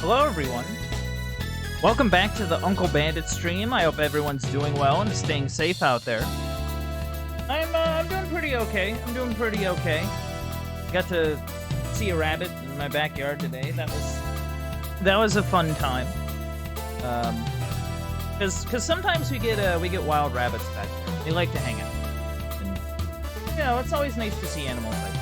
Hello, everyone. Welcome back to the Uncle Bandit stream. I hope everyone's doing well and staying safe out there. I'm doing pretty okay. Got to see a rabbit in my backyard today. That was a fun time. Cause sometimes we get wild rabbits back here. They like to hang out. And, it's always nice to see animals like that.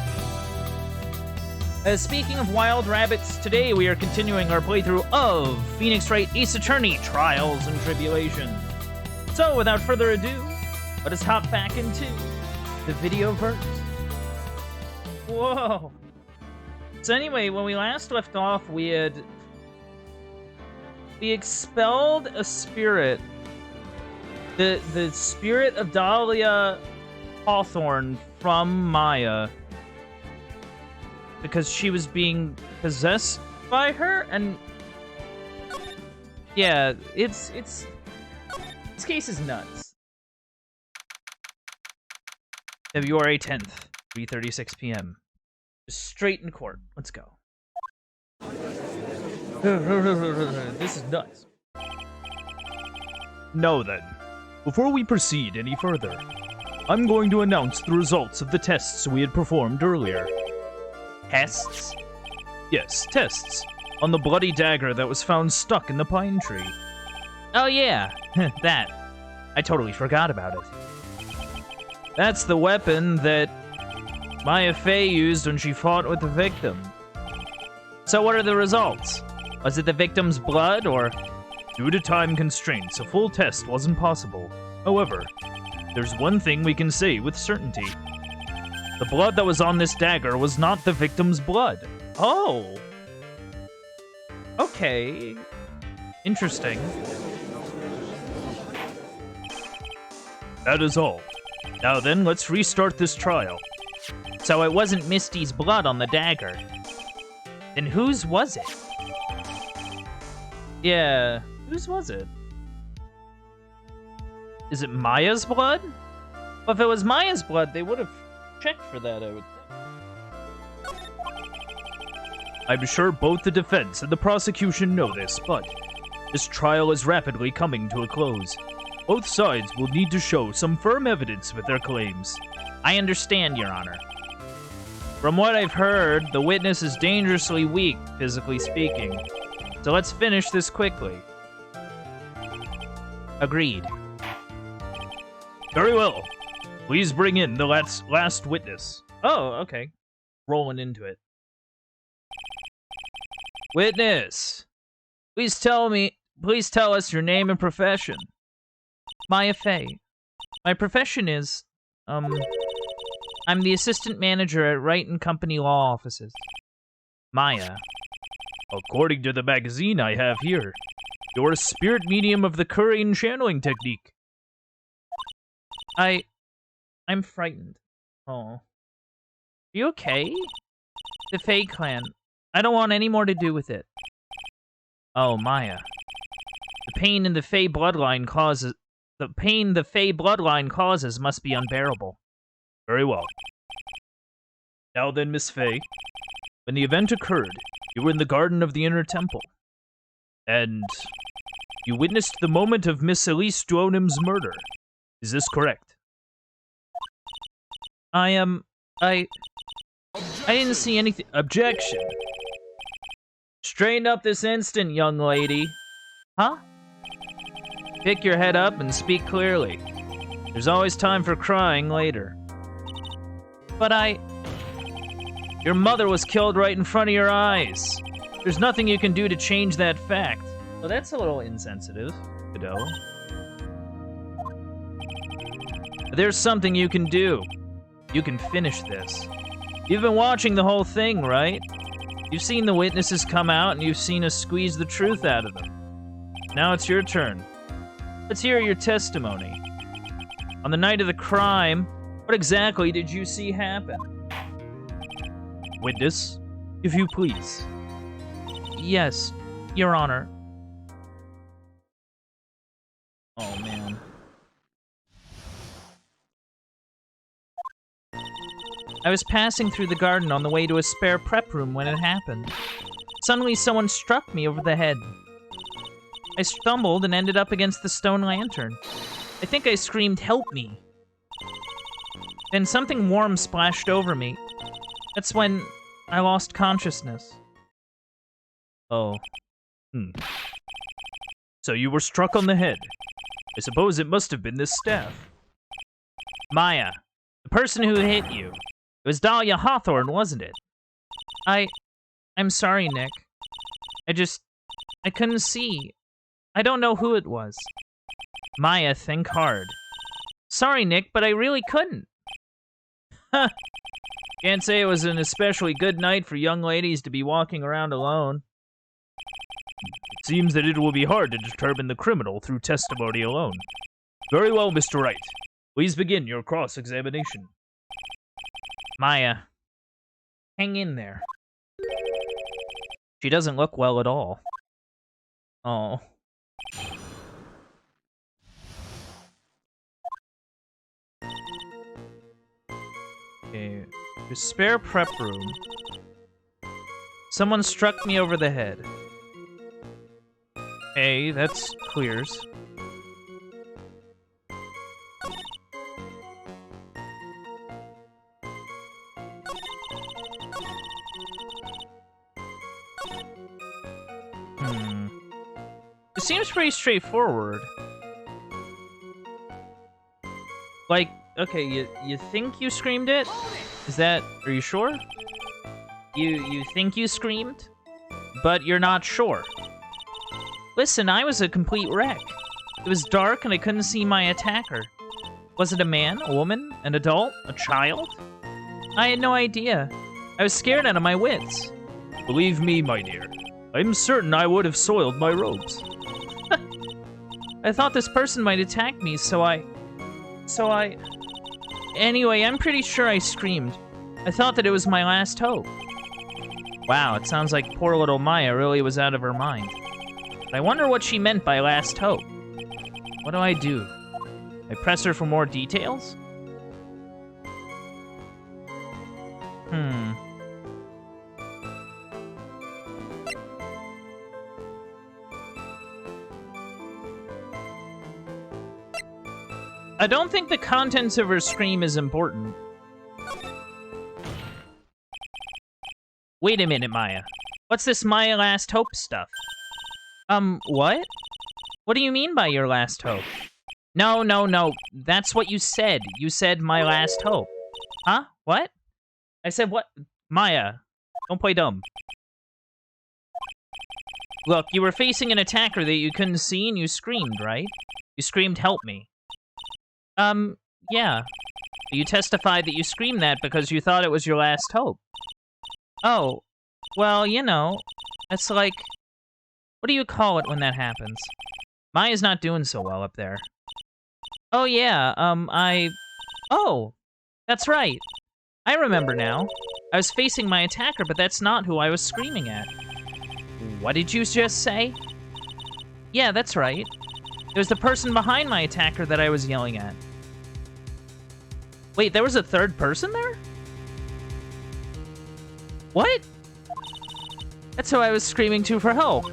Speaking of wild rabbits, today we are continuing our playthrough of Phoenix Wright Ace Attorney Trials and Tribulations. So, without further ado, let us hop back into the video verse. Whoa! So anyway, when we last left off, we expelled a spirit. The spirit of Dahlia Hawthorne from Maya. Because she was being possessed by her, and yeah, this case is nuts. February 10th, 3:36 p.m. Just straight in court. Let's go. This is nuts. Now then, before we proceed any further, I'm going to announce the results of the tests we had performed earlier. Tests? Yes, tests. On the bloody dagger that was found stuck in the pine tree. Oh yeah, that. I totally forgot about it. That's the weapon that Maya Fey used when she fought with the victim. So what are the results? Was it the victim's blood, or...? Due to time constraints, a full test wasn't possible. However, there's one thing we can say with certainty. The blood that was on this dagger was not the victim's blood. Oh. Okay. Interesting. That is all. Now then, let's restart this trial. So it wasn't Misty's blood on the dagger. Then whose was it? Yeah, whose was it? Is it Maya's blood? Well, if it was Maya's blood, they would have checked for that, I would think. I'm sure both the defense and the prosecution know this, but this trial is rapidly coming to a close. Both sides will need to show some firm evidence with their claims. I understand, Your Honor. From what I've heard, the witness is dangerously weak, physically speaking. So let's finish this quickly. Agreed. Very well. Please bring in the last witness. Oh, okay. Rolling into it. Witness! Please tell us your name and profession. Maya Fey. My profession is, I'm the assistant manager at Wright & Company Law Offices. Maya. According to the magazine I have here, you're a spirit medium of the Kurian channeling technique. I'm frightened. Oh. You okay? The Fey clan. I don't want any more to do with it. Oh, Maya. The pain the Fey bloodline causes must be unbearable. Very well. Now then, Miss Fey, when the event occurred, you were in the garden of the Inner Temple. And you witnessed the moment of Miss Elise Dronim's murder. Is this correct? I didn't see anything. Objection. Straighten up this instant, young lady. Huh? Pick your head up and speak clearly. There's always time for crying later. But your mother was killed right in front of your eyes. There's nothing you can do to change that fact. Well, that's a little insensitive, Adele. There's something you can do. You can finish this. You've been watching the whole thing, right? You've seen the witnesses come out, and you've seen us squeeze the truth out of them. Now it's your turn. Let's hear your testimony. On the night of the crime, what exactly did you see happen? Witness, if you please. Yes, Your Honor. Oh, man. I was passing through the garden on the way to a spare prep room when it happened. Suddenly someone struck me over the head. I stumbled and ended up against the stone lantern. I think I screamed, "Help me!" Then something warm splashed over me. That's when I lost consciousness. Oh. So you were struck on the head. I suppose it must have been this staff. Maya, the person who hit you. It was Dahlia Hawthorne, wasn't it? I'm sorry, Nick. I couldn't see. I don't know who it was. Maya, think hard. Sorry, Nick, but I really couldn't. Huh. Can't say it was an especially good night for young ladies to be walking around alone. It seems that it will be hard to determine the criminal through testimony alone. Very well, Mr. Wright. Please begin your cross-examination. Maya, hang in there. She doesn't look well at all. Oh. Okay. The spare prep room. Someone struck me over the head. Hey, that's clears. It seems pretty straightforward. Like, okay, you think you screamed it? Is that... Are you sure? You think you screamed? But you're not sure. Listen, I was a complete wreck. It was dark and I couldn't see my attacker. Was it a man, a woman, an adult, a child? I had no idea. I was scared out of my wits. Believe me, my dear, I'm certain I would have soiled my robes. I thought this person might attack me, so I... Anyway, I'm pretty sure I screamed. I thought that it was my last hope. Wow, it sounds like poor little Maya really was out of her mind. But I wonder what she meant by last hope. What do I do? I press her for more details? I don't think the contents of her scream is important. Wait a minute, Maya. What's this Maya last hope stuff? What? What do you mean by your last hope? No. That's what you said. You said my last hope. Huh? What? I said what? Maya, don't play dumb. Look, you were facing an attacker that you couldn't see and you screamed, right? You screamed, "Help me." Yeah. You testified that you screamed that because you thought it was your last hope. Oh, well, you know, it's like... What do you call it when that happens? Maya's not doing so well up there. Oh, yeah, Oh, that's right. I remember now. I was facing my attacker, but that's not who I was screaming at. What did you just say? Yeah, that's right. It was the person behind my attacker that I was yelling at. Wait, there was a third person there? What? That's who I was screaming to for help.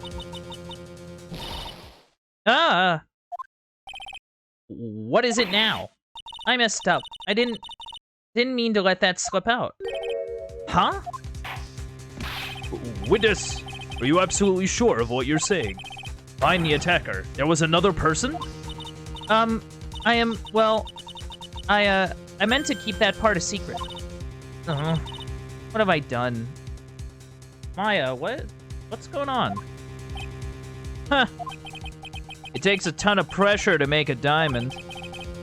What is it now? I messed up. I didn't mean to let that slip out. Huh? Witness, are you absolutely sure of what you're saying? Find the attacker. There was another person? I am, well, I meant to keep that part a secret. What have I done? Maya, what's going on? Huh. It takes a ton of pressure to make a diamond.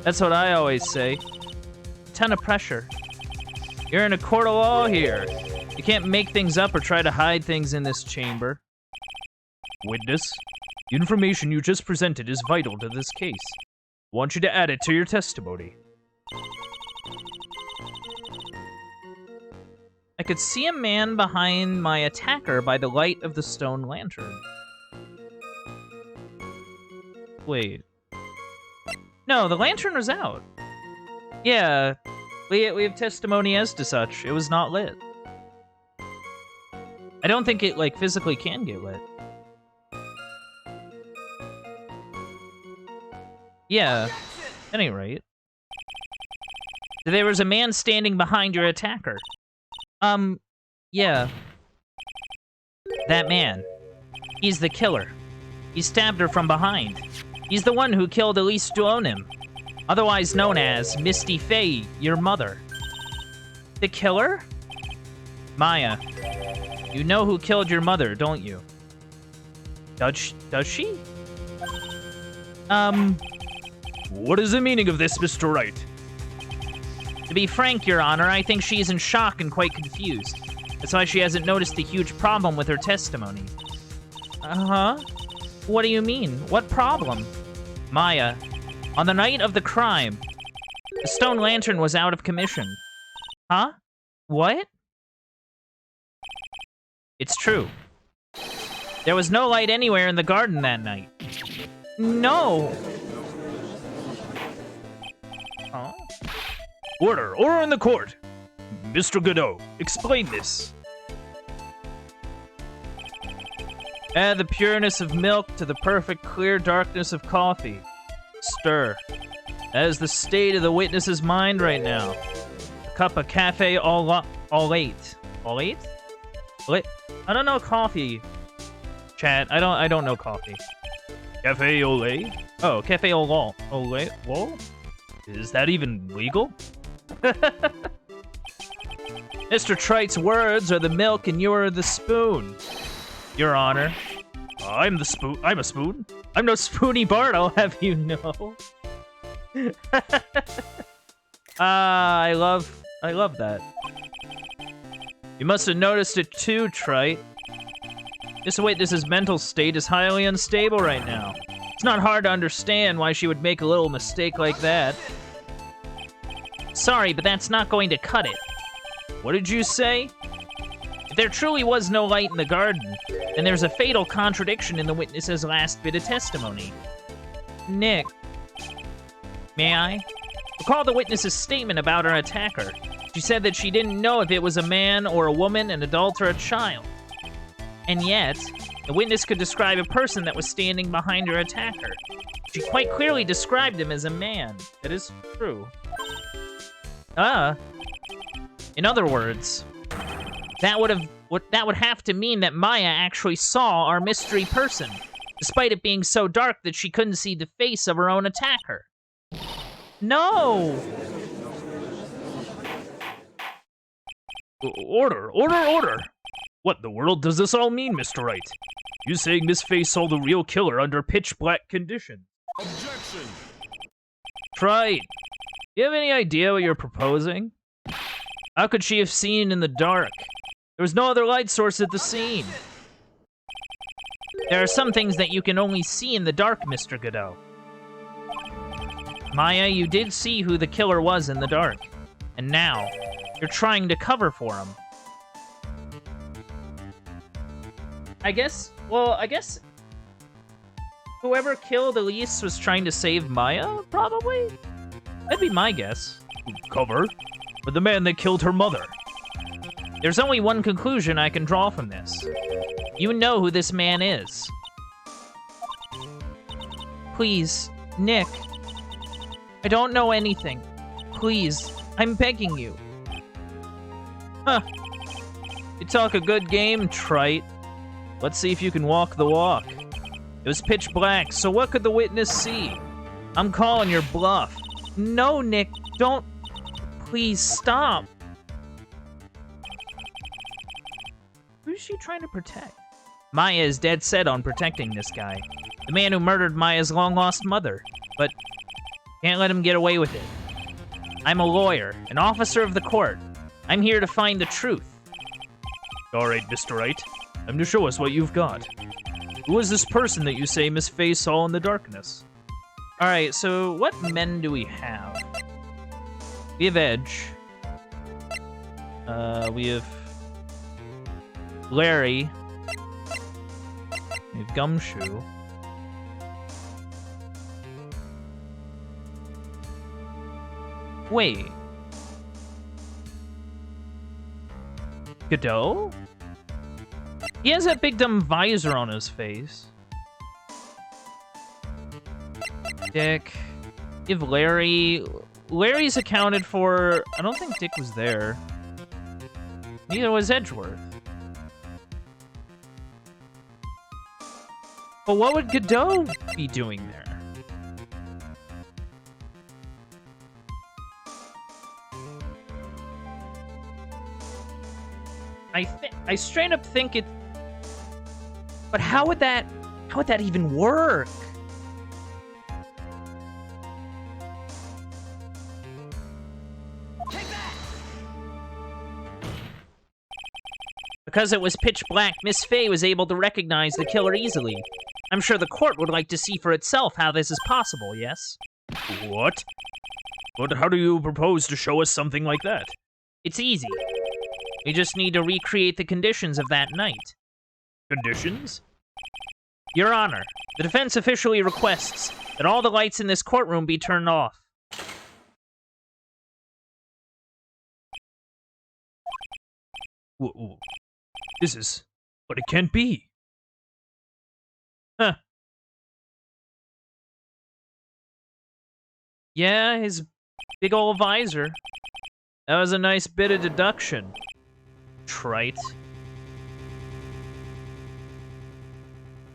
That's what I always say. A ton of pressure. You're in a court of law here. You can't make things up or try to hide things in this chamber. Witness, the information you just presented is vital to this case. I want you to add it to your testimony. I could see a man behind my attacker by the light of the stone lantern. Wait. No, the lantern was out. Yeah, we have testimony as to such. It was not lit. I don't think it, like, physically can get lit. Yeah, at any rate. There was a man standing behind your attacker. Yeah. That man. He's the killer. He stabbed her from behind. He's the one who killed Elise Duonim, otherwise known as Misty Faye, your mother. The killer? Maya, you know who killed your mother, don't you? Does she? What is the meaning of this, Mr. Wright? To be frank, Your Honor, I think she's in shock and quite confused. That's why she hasn't noticed the huge problem with her testimony. Uh-huh? What do you mean? What problem? Maya, on the night of the crime, the stone lantern was out of commission. Huh? What? It's true. There was no light anywhere in the garden that night. No! Huh? Order in the court! Mr. Godot, explain this. Add the pureness of milk to the perfect clear darkness of coffee. Stir. That is the state of the witness's mind right now. A cup of cafe au lait. Au lait? I don't know coffee. Chat, I don't know coffee. Cafe au lait? Oh, cafe au lait. Au lait? Whoa? Is that even legal? Mr. Trite's words are the milk and you are the spoon. Your Honor. I'm the spoon. I'm a spoon. I'm no Spoony Bart, I'll have you know. I love that. You must have noticed it too, Trite. This witness's mental state is highly unstable right now. It's not hard to understand why she would make a little mistake like that. Sorry, but that's not going to cut it. What did you say? If there truly was no light in the garden, then there's a fatal contradiction in the witness's last bit of testimony. Nick. May I? Recall the witness's statement about her attacker. She said that she didn't know if it was a man or a woman, an adult or a child. And yet, the witness could describe a person that was standing behind her attacker. She quite clearly described him as a man. That is true. In other words, that would have to mean that Maya actually saw our mystery person, despite it being so dark that she couldn't see the face of her own attacker. No! Order! What in the world does this all mean, Mr. Wright? You saying Miss Faye saw the real killer under pitch-black conditions? Objection! Trite, do you have any idea what you're proposing? How could she have seen in the dark? There was no other light source at the scene. There are some things that you can only see in the dark, Mr. Godot. Maya, you did see who the killer was in the dark. And now, you're trying to cover for him. I guess whoever killed Elise was trying to save Maya, probably? That'd be my guess. Cover? But the man that killed her mother. There's only one conclusion I can draw from this. You know who this man is. Please, Nick. I don't know anything. Please, I'm begging you. Huh. You talk a good game, Trite. Let's see if you can walk the walk. It was pitch black, so what could the witness see? I'm calling your bluff. No, Nick, don't. Please stop. Who's she trying to protect? Maya is dead set on protecting this guy. The man who murdered Maya's long-lost mother. But can't let him get away with it. I'm a lawyer, an officer of the court. I'm here to find the truth. All right, Mr. Wright. Time to show us what you've got. Who is this person that you say Miss Faye saw in the darkness? All right, so what men do we have? We have Edge. We have Larry. We have Gumshoe. Wait. Godot? He has that big dumb visor on his face. Dick. Give Larry... Larry's accounted for... I don't think Dick was there. Neither was Edgeworth. But what would Godot be doing there? I straight up think it... But how would that even work? Because it was pitch black, Miss Fey was able to recognize the killer easily. I'm sure the court would like to see for itself how this is possible, yes? What? But how do you propose to show us something like that? It's easy. We just need to recreate the conditions of that night. Conditions? Your Honor, the defense officially requests that all the lights in this courtroom be turned off. This is... But it can't be. Huh. Yeah, his big old visor. That was a nice bit of deduction. Trite.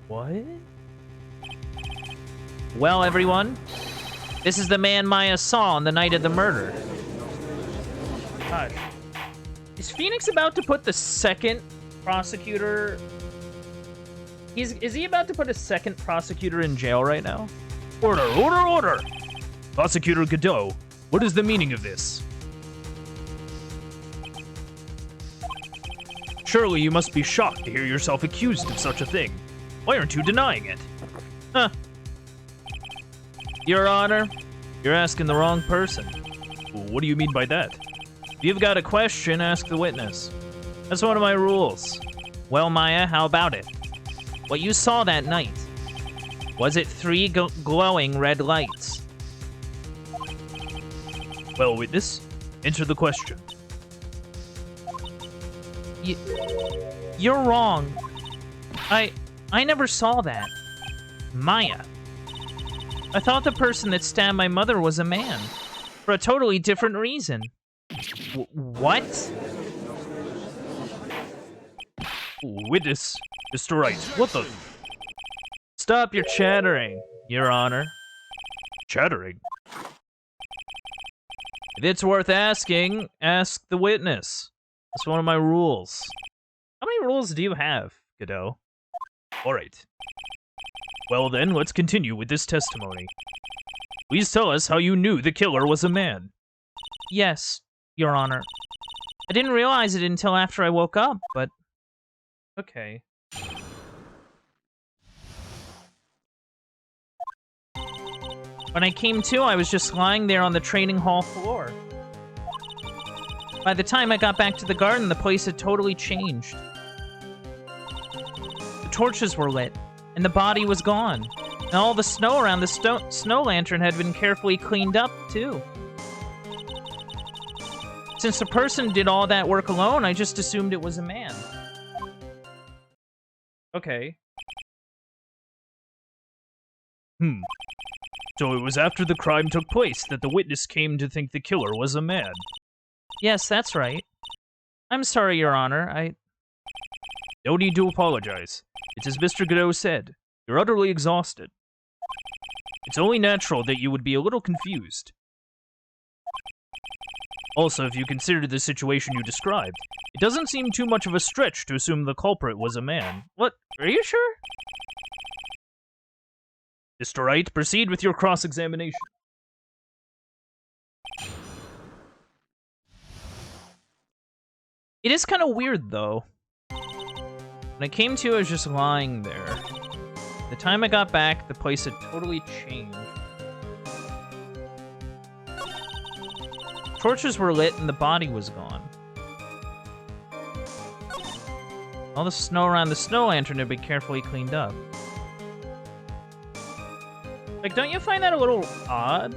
What? Well, everyone, this is the man Maya saw on the night of the murder. Gosh. Is Phoenix about to put the second prosecutor... Is he about to put a second prosecutor in jail right now? Order, order, order! Prosecutor Godot, what is the meaning of this? Surely you must be shocked to hear yourself accused of such a thing. Why aren't you denying it? Huh. Your Honor, you're asking the wrong person. What do you mean by that? If you've got a question, ask the witness. That's one of my rules. Well, Maya, how about it? What you saw that night, was it 3 glowing red lights? Well, witness, answer the question. You're wrong. I never saw that. Maya. I thought the person that stabbed my mother was a man. For a totally different reason. What? Witness, Mr. Wright, what the... Stop your chattering, Your Honor. Chattering? If it's worth asking, ask the witness. That's one of my rules. How many rules do you have, Godot? All right. Well then, let's continue with this testimony. Please tell us how you knew the killer was a man. Yes, Your Honor. I didn't realize it until after I woke up, but... Okay. When I came to, I was just lying there on the training hall floor. By the time I got back to the garden, the place had totally changed. The torches were lit, and the body was gone. And all the snow around the snow lantern had been carefully cleaned up, too. Since the person did all that work alone, I just assumed it was a man. Okay. So it was after the crime took place that the witness came to think the killer was a man. Yes, that's right. I'm sorry, Your Honor, No need to apologize. It's as Mr. Godot said. You're utterly exhausted. It's only natural that you would be a little confused. Also, if you consider the situation you described, it doesn't seem too much of a stretch to assume the culprit was a man. What? Are you sure? Mr. Wright, proceed with your cross-examination. It is kind of weird, though. When I came to, I was just lying there. The time I got back, the place had totally changed. Torches were lit and the body was gone. All the snow around the snow lantern had been carefully cleaned up. Like, don't you find that a little odd?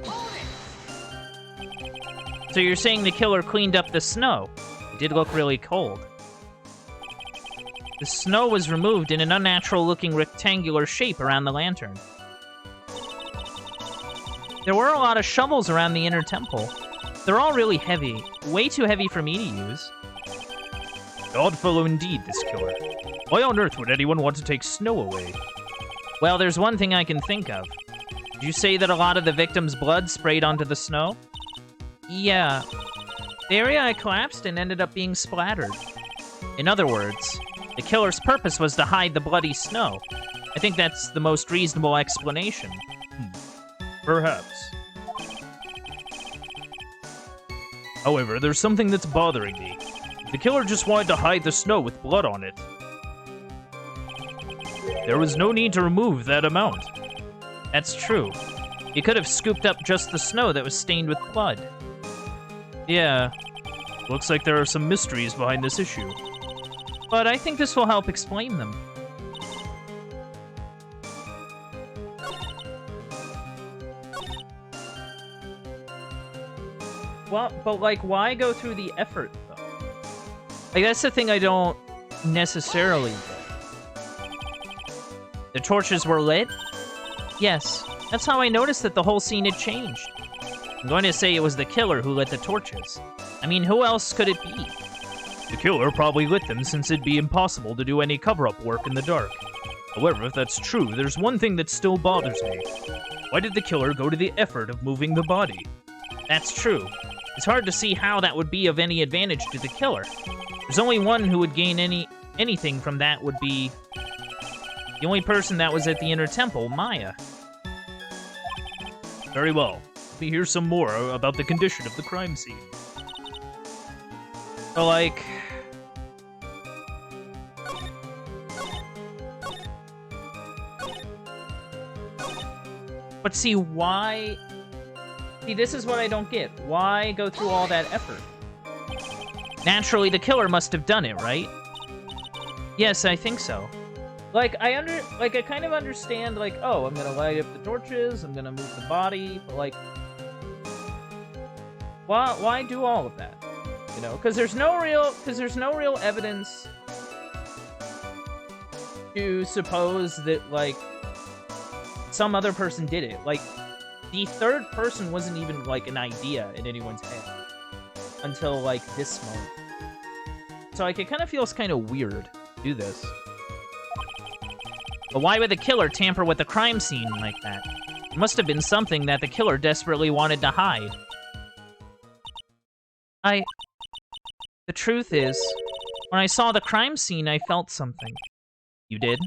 So you're saying the killer cleaned up the snow? It did look really cold. The snow was removed in an unnatural-looking rectangular shape around the lantern. There were a lot of shovels around the inner temple. They're all really heavy. Way too heavy for me to use. Odd fellow indeed, this killer. Why on earth would anyone want to take snow away? Well, there's one thing I can think of. Did you say that a lot of the victim's blood sprayed onto the snow? Yeah. The area I collapsed in ended up being splattered. In other words, the killer's purpose was to hide the bloody snow. I think that's the most reasonable explanation. Perhaps. However, there's something that's bothering me. The killer just wanted to hide the snow with blood on it. There was no need to remove that amount. That's true. He could have scooped up just the snow that was stained with blood. Yeah. Looks like there are some mysteries behind this issue. But I think this will help explain them. Well, but like, why go through the effort, though? Like, that's the thing I don't necessarily get. The torches were lit? Yes, that's how I noticed that the whole scene had changed. I'm going to say it was the killer who lit the torches. I mean, who else could it be? The killer probably lit them since it'd be impossible to do any cover-up work in the dark. However, if that's true, there's one thing that still bothers me. Why did the killer go to the effort of moving the body? That's true. It's hard to see how that would be of any advantage to the killer. There's only one who would gain anything from that would be the only person that was at the inner temple, Maya. Very well. Let me hear some more about the condition of the crime scene. So, like... But see, why... See, this is what I don't get. Why go through all that effort? Naturally, the killer must have done it, right? Yes, I think so. Like, I kind of understand, like, oh, I'm gonna light up the torches, I'm gonna move the body, but, like... Why do all of that? You know, because there's no real evidence to suppose that, like, some other person did it. Like, the third person wasn't even, like, an idea in anyone's head until, like, this moment. So, like, it kind of feels kind of weird to do this. But why would the killer tamper with the crime scene like that? It must have been something that the killer desperately wanted to hide. The truth is, when I saw the crime scene, I felt something. You did?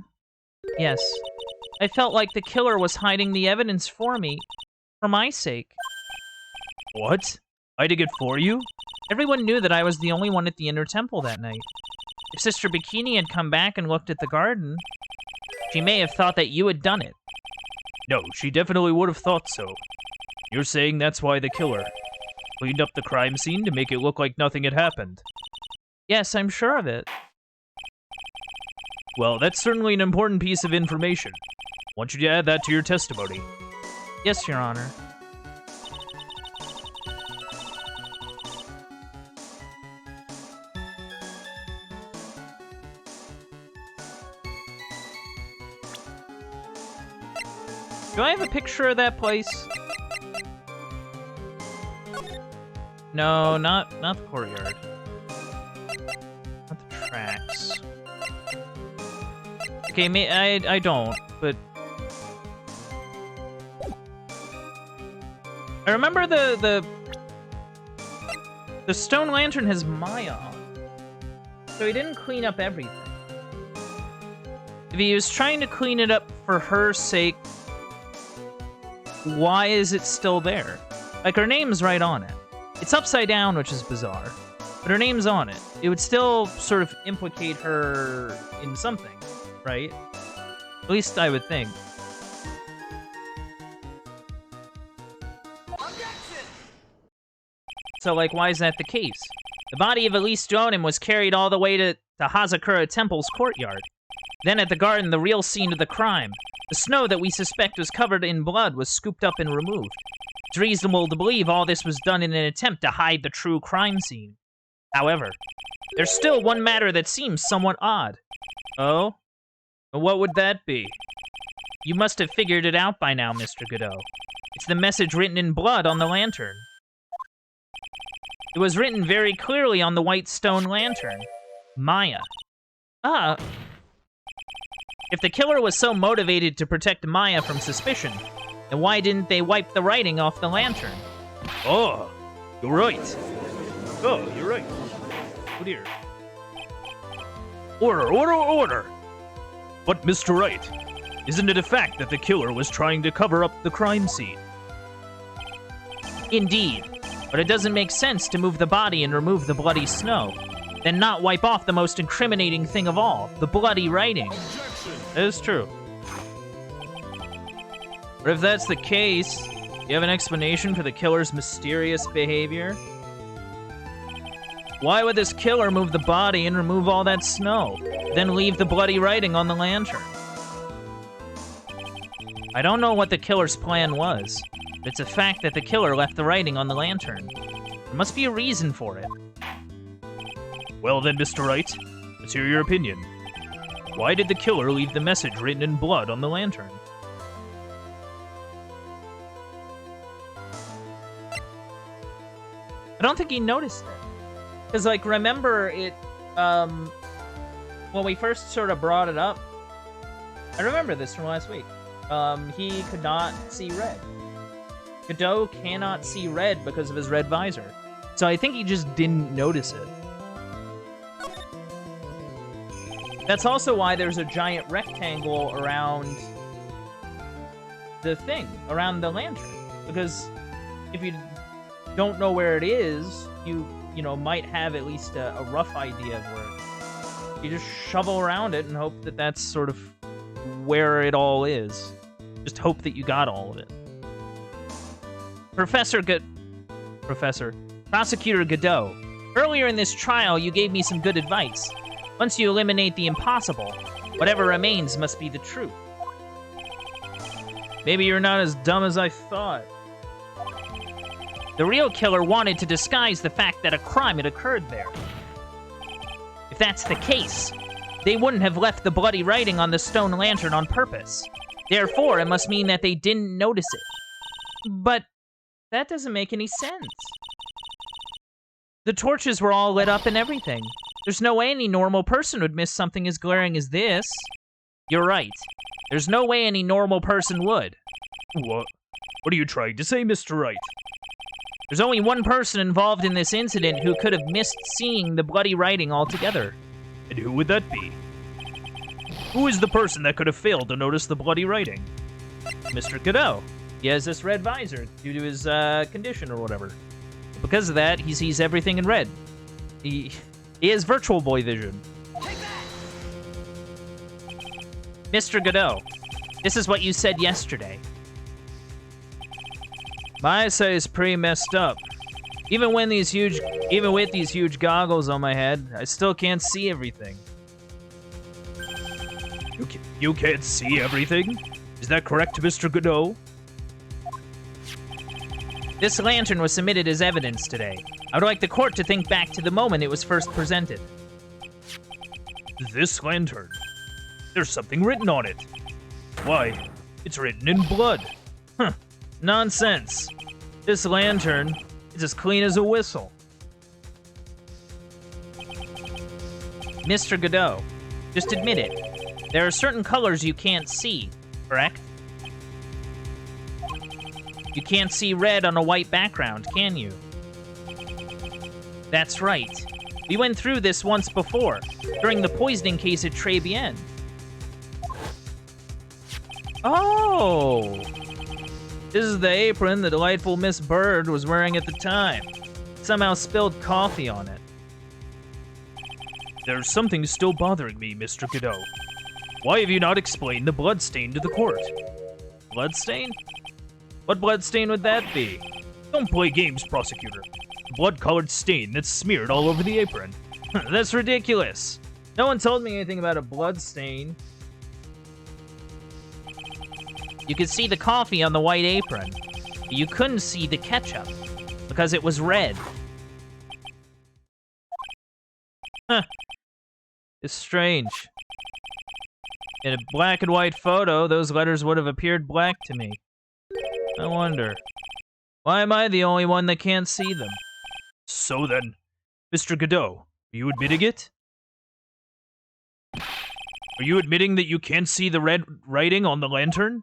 Yes. I felt like the killer was hiding the evidence for me, for my sake. What? Hiding it for you? Everyone knew that I was the only one at the inner temple that night. If Sister Bikini had come back and looked at the garden, she may have thought that you had done it. No, she definitely would have thought so. You're saying that's why the killer cleaned up the crime scene to make it look like nothing had happened? Yes, I'm sure of it. Well, that's certainly an important piece of information. I want you to add that to your testimony. Yes, Your Honor. Do I have a picture of that place? No, not the courtyard. Not the tracks. Okay, I don't, but... I remember the stone lantern has Maya on it. So he didn't clean up everything. If he was trying to clean it up for her sake, why is it still there? Like, her name's right on it. It's upside down, which is bizarre, but her name's on it. It would still sort of implicate her in something, right? At least I would think. So, like, why is that the case? The body of Elise Jonim was carried all the way to Hazakura Temple's courtyard. Then at the garden, the real scene of the crime. The snow that we suspect was covered in blood was scooped up and removed. It's reasonable to believe all this was done in an attempt to hide the true crime scene. However, there's still one matter that seems somewhat odd. Oh? What would that be? You must have figured it out by now, Mr. Godot. It's the message written in blood on the lantern. It was written very clearly on the white stone lantern. Maya. Ah. If the killer was so motivated to protect Maya from suspicion, then why didn't they wipe the writing off the lantern? Oh, you're right. Oh, you're right. Oh dear. Order, order, order! But, Mr. Wright, isn't it a fact that the killer was trying to cover up the crime scene? Indeed, but it doesn't make sense to move the body and remove the bloody snow, then not wipe off the most incriminating thing of all, the bloody writing. That is true. But if that's the case, do you have an explanation for the killer's mysterious behavior? Why would this killer move the body and remove all that snow, then leave the bloody writing on the lantern? I don't know what the killer's plan was, but it's a fact that the killer left the writing on the lantern. There must be a reason for it. Well then, Mr. Wright, let's hear your opinion. Why did the killer leave the message written in blood on the lantern? I don't think he noticed it. Because, like, remember it, when we first sort of brought it up, I remember this from last week. He could not see red. Godot cannot see red because of his red visor. So I think he just didn't notice it. That's also why there's a giant rectangle around the thing, around the lantern. Because if you don't know where it is, you know, might have at least a rough idea of where it is. You just shovel around it and hope that that's sort of where it all is. Just hope that you got all of it. Prosecutor Godot, earlier in this trial, you gave me some good advice. Once you eliminate the impossible, whatever remains must be the truth. Maybe you're not as dumb as I thought. The real killer wanted to disguise the fact that a crime had occurred there. If that's the case, they wouldn't have left the bloody writing on the stone lantern on purpose. Therefore, it must mean that they didn't notice it. But that doesn't make any sense. The torches were all lit up and everything. There's no way any normal person would miss something as glaring as this. You're right. There's no way any normal person would. What? What are you trying to say, Mr. Wright? There's only one person involved in this incident who could have missed seeing the bloody writing altogether. And who would that be? Who is the person that could have failed to notice the bloody writing? Mr. Godot. He has this red visor due to his condition or whatever. Because of that, he sees everything in red. He has Virtual Boy vision. Mr. Godot, this is what you said yesterday. My eyesight is pretty messed up. Even with these huge goggles on my head, I still can't see everything. You can't see everything? Is that correct, Mr. Godot? This lantern was submitted as evidence today. I would like the court to think back to the moment it was first presented. This lantern? There's something written on it. Why, it's written in blood. Huh, nonsense. This lantern is as clean as a whistle. Mr. Godot, just admit it. There are certain colors you can't see, correct? You can't see red on a white background, can you? That's right. We went through this once before, during the poisoning case at Tribulations. Oh! This is the apron the delightful Miss Bird was wearing at the time. Somehow spilled coffee on it. There's something still bothering me, Mr. Godot. Why have you not explained the bloodstain to the court? Bloodstain? What bloodstain would that be? Don't play games, prosecutor. Blood-colored stain that's smeared all over the apron. That's ridiculous. No one told me anything about a bloodstain. You could see the coffee on the white apron, but you couldn't see the ketchup, because it was red. It's strange. In a black and white photo, those letters would have appeared black to me. I wonder, why am I the only one that can't see them? So then, Mr. Godot, are you admitting it? Are you admitting that you can't see the red writing on the lantern?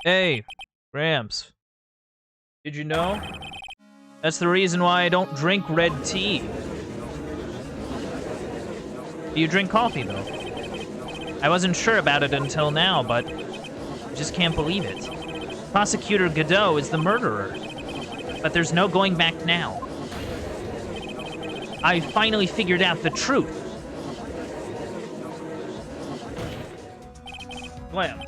Hey, Gramps. Did you know? That's the reason why I don't drink red tea. Do you drink coffee, though? I wasn't sure about it until now, but I just can't believe it. Prosecutor Godot is the murderer. But there's no going back now. I finally figured out the truth. Blam.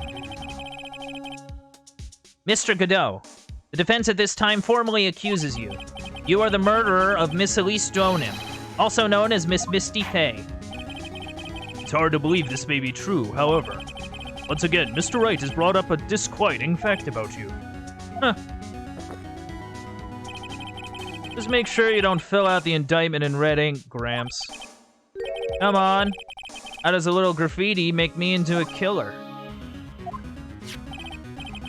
Mr. Godot, the defense at this time formally accuses you. You are the murderer of Miss Elise Donim, also known as Miss Misty Fey. It's hard to believe this may be true, however. Once again, Mr. Wright has brought up a disquieting fact about you. Huh. Just make sure you don't fill out the indictment in red ink, Gramps. Come on. How does a little graffiti make me into a killer?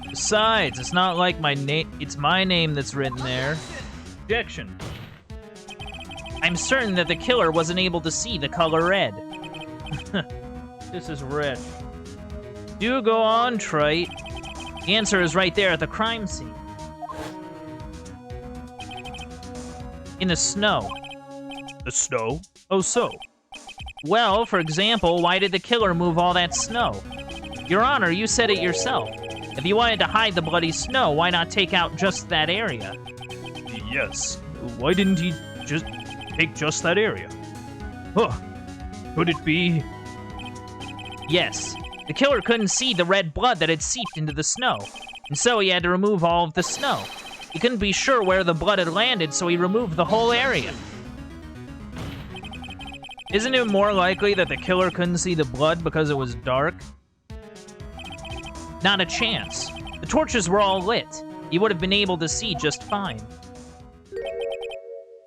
Besides, it's not like my name. It's my name that's written there. Objection. I'm certain that the killer wasn't able to see the color red. This is red. Do go on, Trite. The answer is right there at the crime scene. In the snow. The snow? Oh, so. Well, for example, why did the killer move all that snow? Your Honor, you said it yourself. If you wanted to hide the bloody snow, why not take out just that area? Yes. Why didn't he just take just that area? Huh. Could it be? Yes. The killer couldn't see the red blood that had seeped into the snow, and so he had to remove all of the snow. He couldn't be sure where the blood had landed, so he removed the whole area. Isn't it more likely that the killer couldn't see the blood because it was dark? Not a chance. The torches were all lit. He would have been able to see just fine.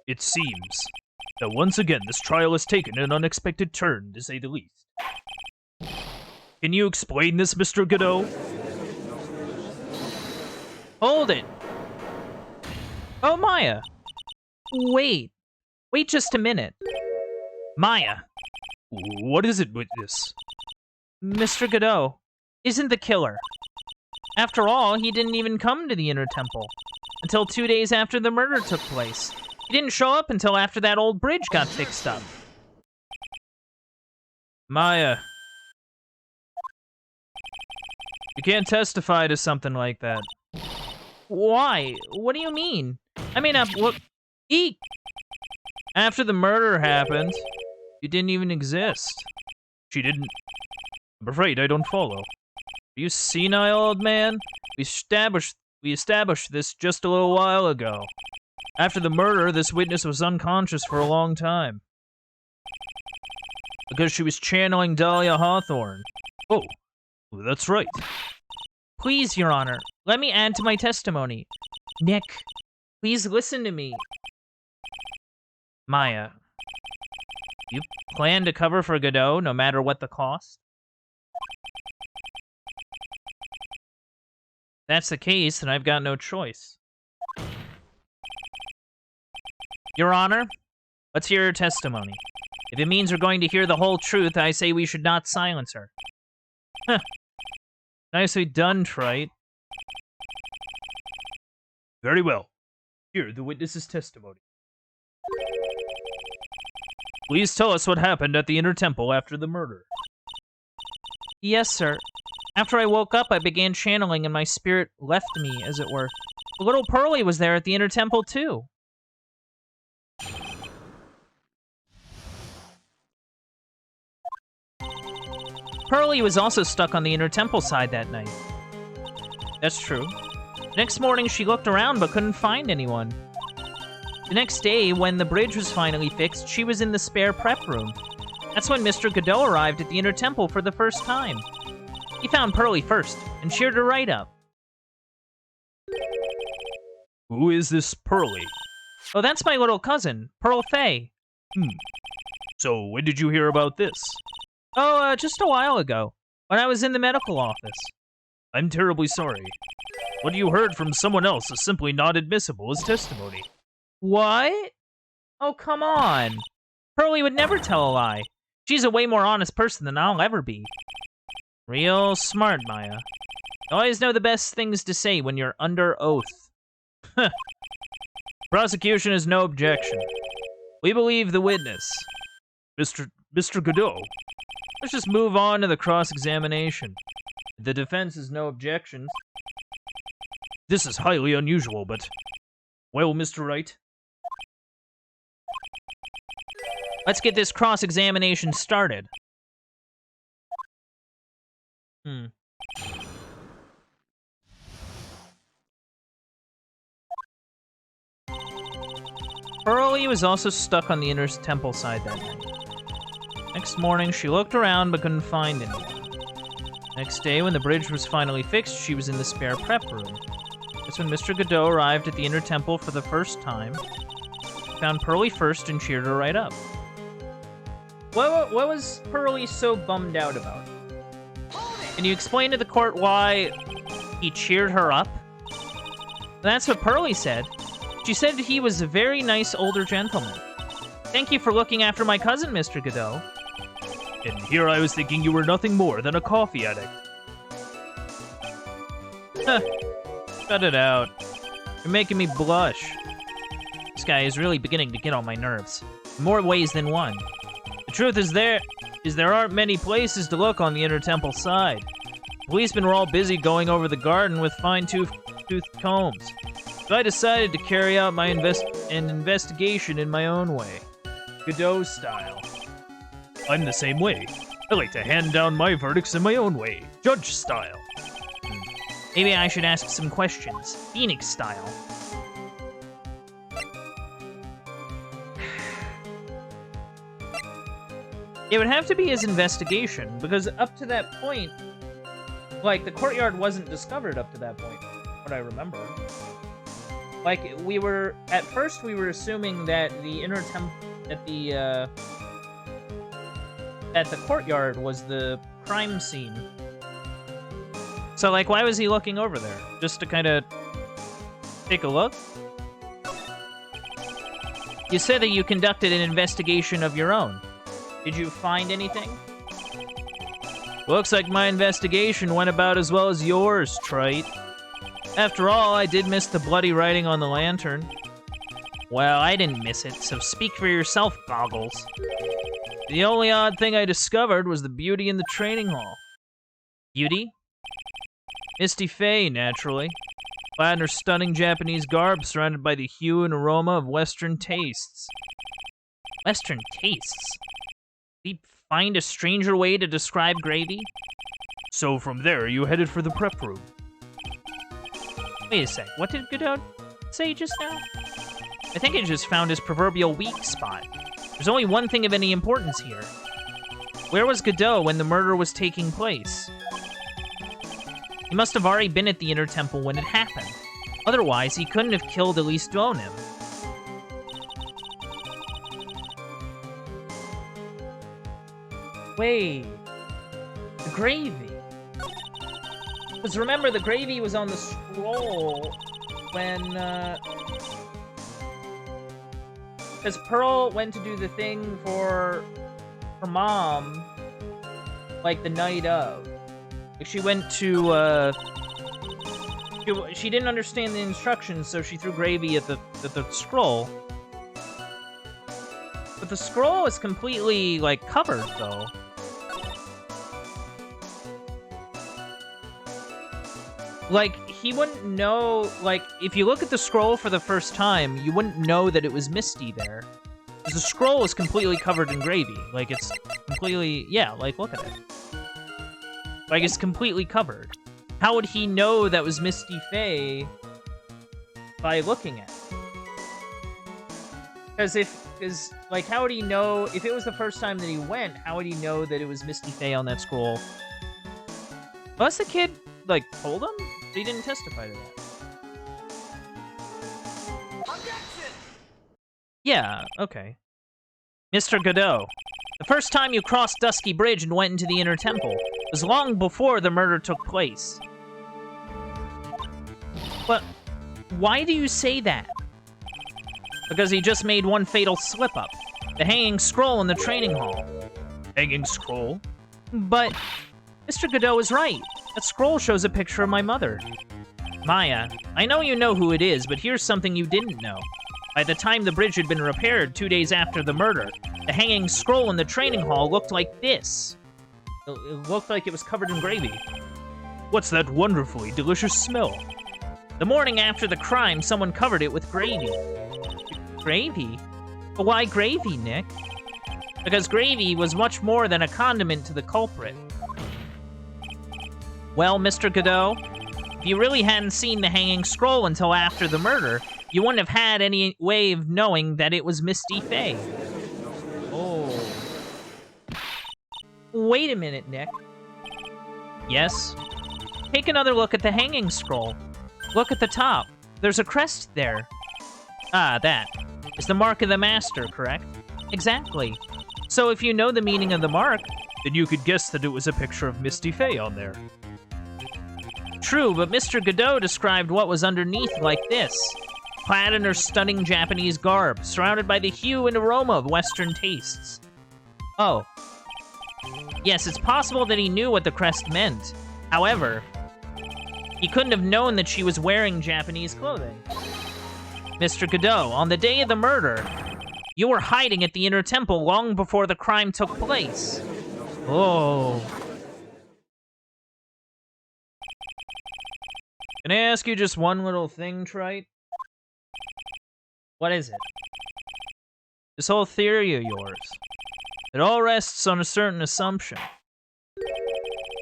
It seems that once again this trial has taken an unexpected turn, to say the least. Can you explain this, Mr. Godot? Hold it! Oh, Maya! Wait just a minute. Maya! What is it with this? Mr. Godot isn't the killer. After all, he didn't even come to the Inner Temple until 2 days after the murder took place. He didn't show up until after that old bridge got fixed up. Maya. You can't testify to something like that. Why? What do you mean? I mean, look. Eek! After the murder happened, you didn't even exist. She didn't. I'm afraid I don't follow. Are you senile, old man? We established this just a little while ago. After the murder, this witness was unconscious for a long time. Because she was channeling Dahlia Hawthorne. Oh, that's right. Please, Your Honor, let me add to my testimony. Nick, please listen to me. Maya, you plan to cover for Godot no matter what the cost? If that's the case, then I've got no choice. Your Honor, let's hear her testimony. If it means we're going to hear the whole truth, I say we should not silence her. Huh. Nicely done, Trite. Very well. Hear the witness's testimony. Please tell us what happened at the Inner Temple after the murder. Yes, sir. After I woke up, I began channeling and my spirit left me, as it were. The little Pearly was there at the Inner Temple, too. Pearly was also stuck on the Inner Temple side that night. That's true. The next morning, she looked around but couldn't find anyone. The next day, when the bridge was finally fixed, she was in the spare prep room. That's when Mr. Godot arrived at the Inner Temple for the first time. He found Pearly first and cheered her right up. Who is this Pearly? Oh, that's my little cousin, Pearl Fay. So, when did you hear about this? Oh, just a while ago, when I was in the medical office. I'm terribly sorry. What you heard from someone else is simply not admissible as testimony. What? Oh, come on. Pearlie would never tell a lie. She's a way more honest person than I'll ever be. Real smart, Maya. You always know the best things to say when you're under oath. Prosecution has no objection. We believe the witness. Mr. Godot. Let's just move on to the cross-examination. The defense has no objections. This is highly unusual, but... Well, Mr. Wright? Let's get this cross-examination started. Pearlie was also stuck on the inner temple side that night. Next morning, she looked around but couldn't find anyone. Next day, when the bridge was finally fixed, she was in the spare prep room. That's when Mr. Godot arrived at the inner temple for the first time. He found Pearlie first and cheered her right up. What was Pearlie so bummed out about? Can you explain to the court why he cheered her up? That's what Pearlie said. She said he was a very nice older gentleman. Thank you for looking after my cousin, Mr. Godot. And here I was thinking you were nothing more than a coffee addict. Cut it out. You're making me blush. This guy is really beginning to get on my nerves. In more ways than one. The truth is there aren't many places to look on the inner temple side. Policemen were all busy going over the garden with fine-toothed combs. So I decided to carry out my investigation in my own way. Godot style. I'm the same way. I like to hand down my verdicts in my own way. Judge style. Maybe I should ask some questions. Phoenix style. It would have to be his investigation, because up to that point, like, the courtyard wasn't discovered up to that point, what I remember. Like, at first we were assuming that the inner temple, that the courtyard was the crime scene. So, like, why was he looking over there? Just to kind of take a look? You said that you conducted an investigation of your own. Did you find anything? Looks like my investigation went about as well as yours, Trite. After all, I did miss the bloody writing on the lantern. Well, I didn't miss it, so speak for yourself, Boggles. The only odd thing I discovered was the beauty in the training hall. Beauty? Misty Fey, naturally. Clad in her stunning Japanese garb, surrounded by the hue and aroma of Western tastes. Western tastes? We find a stranger way to describe gravy? So from there, you headed for the prep room. Wait a sec, what did Godot say just now? I think I just found his proverbial weak spot. There's only one thing of any importance here. Where was Godot when the murder was taking place? He must have already been at the inner temple when it happened. Otherwise, he couldn't have killed Elise Dwonim. Wait. The gravy. Because remember, the gravy was on the scroll when, because Pearl went to do the thing for her mom, like, the night of. Like, she went to, she didn't understand the instructions, so she threw gravy at the scroll. But the scroll is completely, like, covered, though. Like, he wouldn't know, like, if you look at the scroll for the first time, you wouldn't know that it was Misty there. Because the scroll is completely covered in gravy. Like, it's completely, yeah, like, look at it. Like, it's completely covered. How would he know that was Misty Fey by looking at it? Because, like, how would he know, if it was the first time that he went, how would he know that it was Misty Fey on that scroll? Unless the kid, like, told him? He didn't testify to that. Objection! Yeah, okay. Mr. Godot, the first time you crossed Dusky Bridge and went into the Inner Temple was long before the murder took place. But why do you say that? Because he just made one fatal slip-up. The hanging scroll in the training hall. Hanging scroll? But Mr. Godot is right. That scroll shows a picture of my mother. Maya, I know you know who it is, but here's something you didn't know. By the time the bridge had been repaired 2 days after the murder, the hanging scroll in the training hall looked like this. It looked like it was covered in gravy. What's that wonderfully delicious smell? The morning after the crime, someone covered it with gravy. Gravy? But why gravy, Nick? Because gravy was much more than a condiment to the culprit. Well, Mr. Godot, if you really hadn't seen the hanging scroll until after the murder, you wouldn't have had any way of knowing that it was Misty Fey. Oh. Wait a minute, Nick. Yes? Take another look at the hanging scroll. Look at the top. There's a crest there. Ah, that. It's the mark of the master, correct? Exactly. So if you know the meaning of the mark, then you could guess that it was a picture of Misty Fey on there. True, but Mr. Godot described what was underneath like this. Clad in her stunning Japanese garb, surrounded by the hue and aroma of Western tastes. Oh. Yes, it's possible that he knew what the crest meant. However, he couldn't have known that she was wearing Japanese clothing. Mr. Godot, on the day of the murder, you were hiding at the Inner Temple long before the crime took place. Oh. Can I ask you just one little thing, Trite? What is it? This whole theory of yours, it all rests on a certain assumption.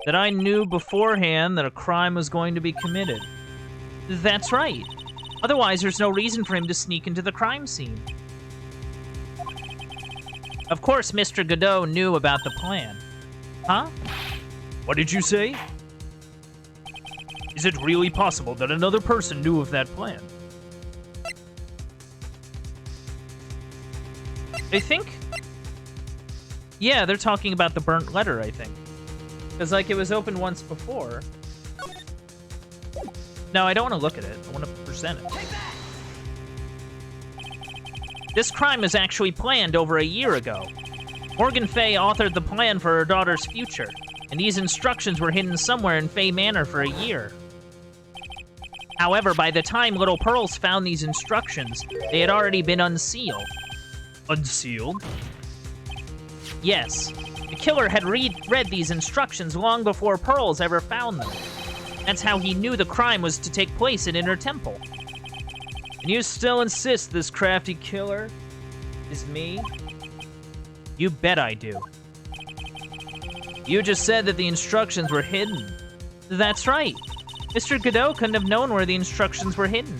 That I knew beforehand that a crime was going to be committed. That's right. Otherwise, there's no reason for him to sneak into the crime scene. Of course, Mr. Godot knew about the plan. Huh? What did you say? Is it really possible that another person knew of that plan? I think... Yeah, they're talking about the burnt letter, I think. Because, like, it was opened once before. No, I don't want to look at it. I want to present it. This crime was actually planned over a year ago. Morgan Fay authored the plan for her daughter's future, and these instructions were hidden somewhere in Fay Manor for a year. However, by the time Little Pearls found these instructions, they had already been unsealed. Unsealed? Yes. The killer had read these instructions long before Pearls ever found them. That's how he knew the crime was to take place in Inner Temple. And you still insist this crafty killer is me? You bet I do. You just said that the instructions were hidden. That's right. Mr. Godot couldn't have known where the instructions were hidden.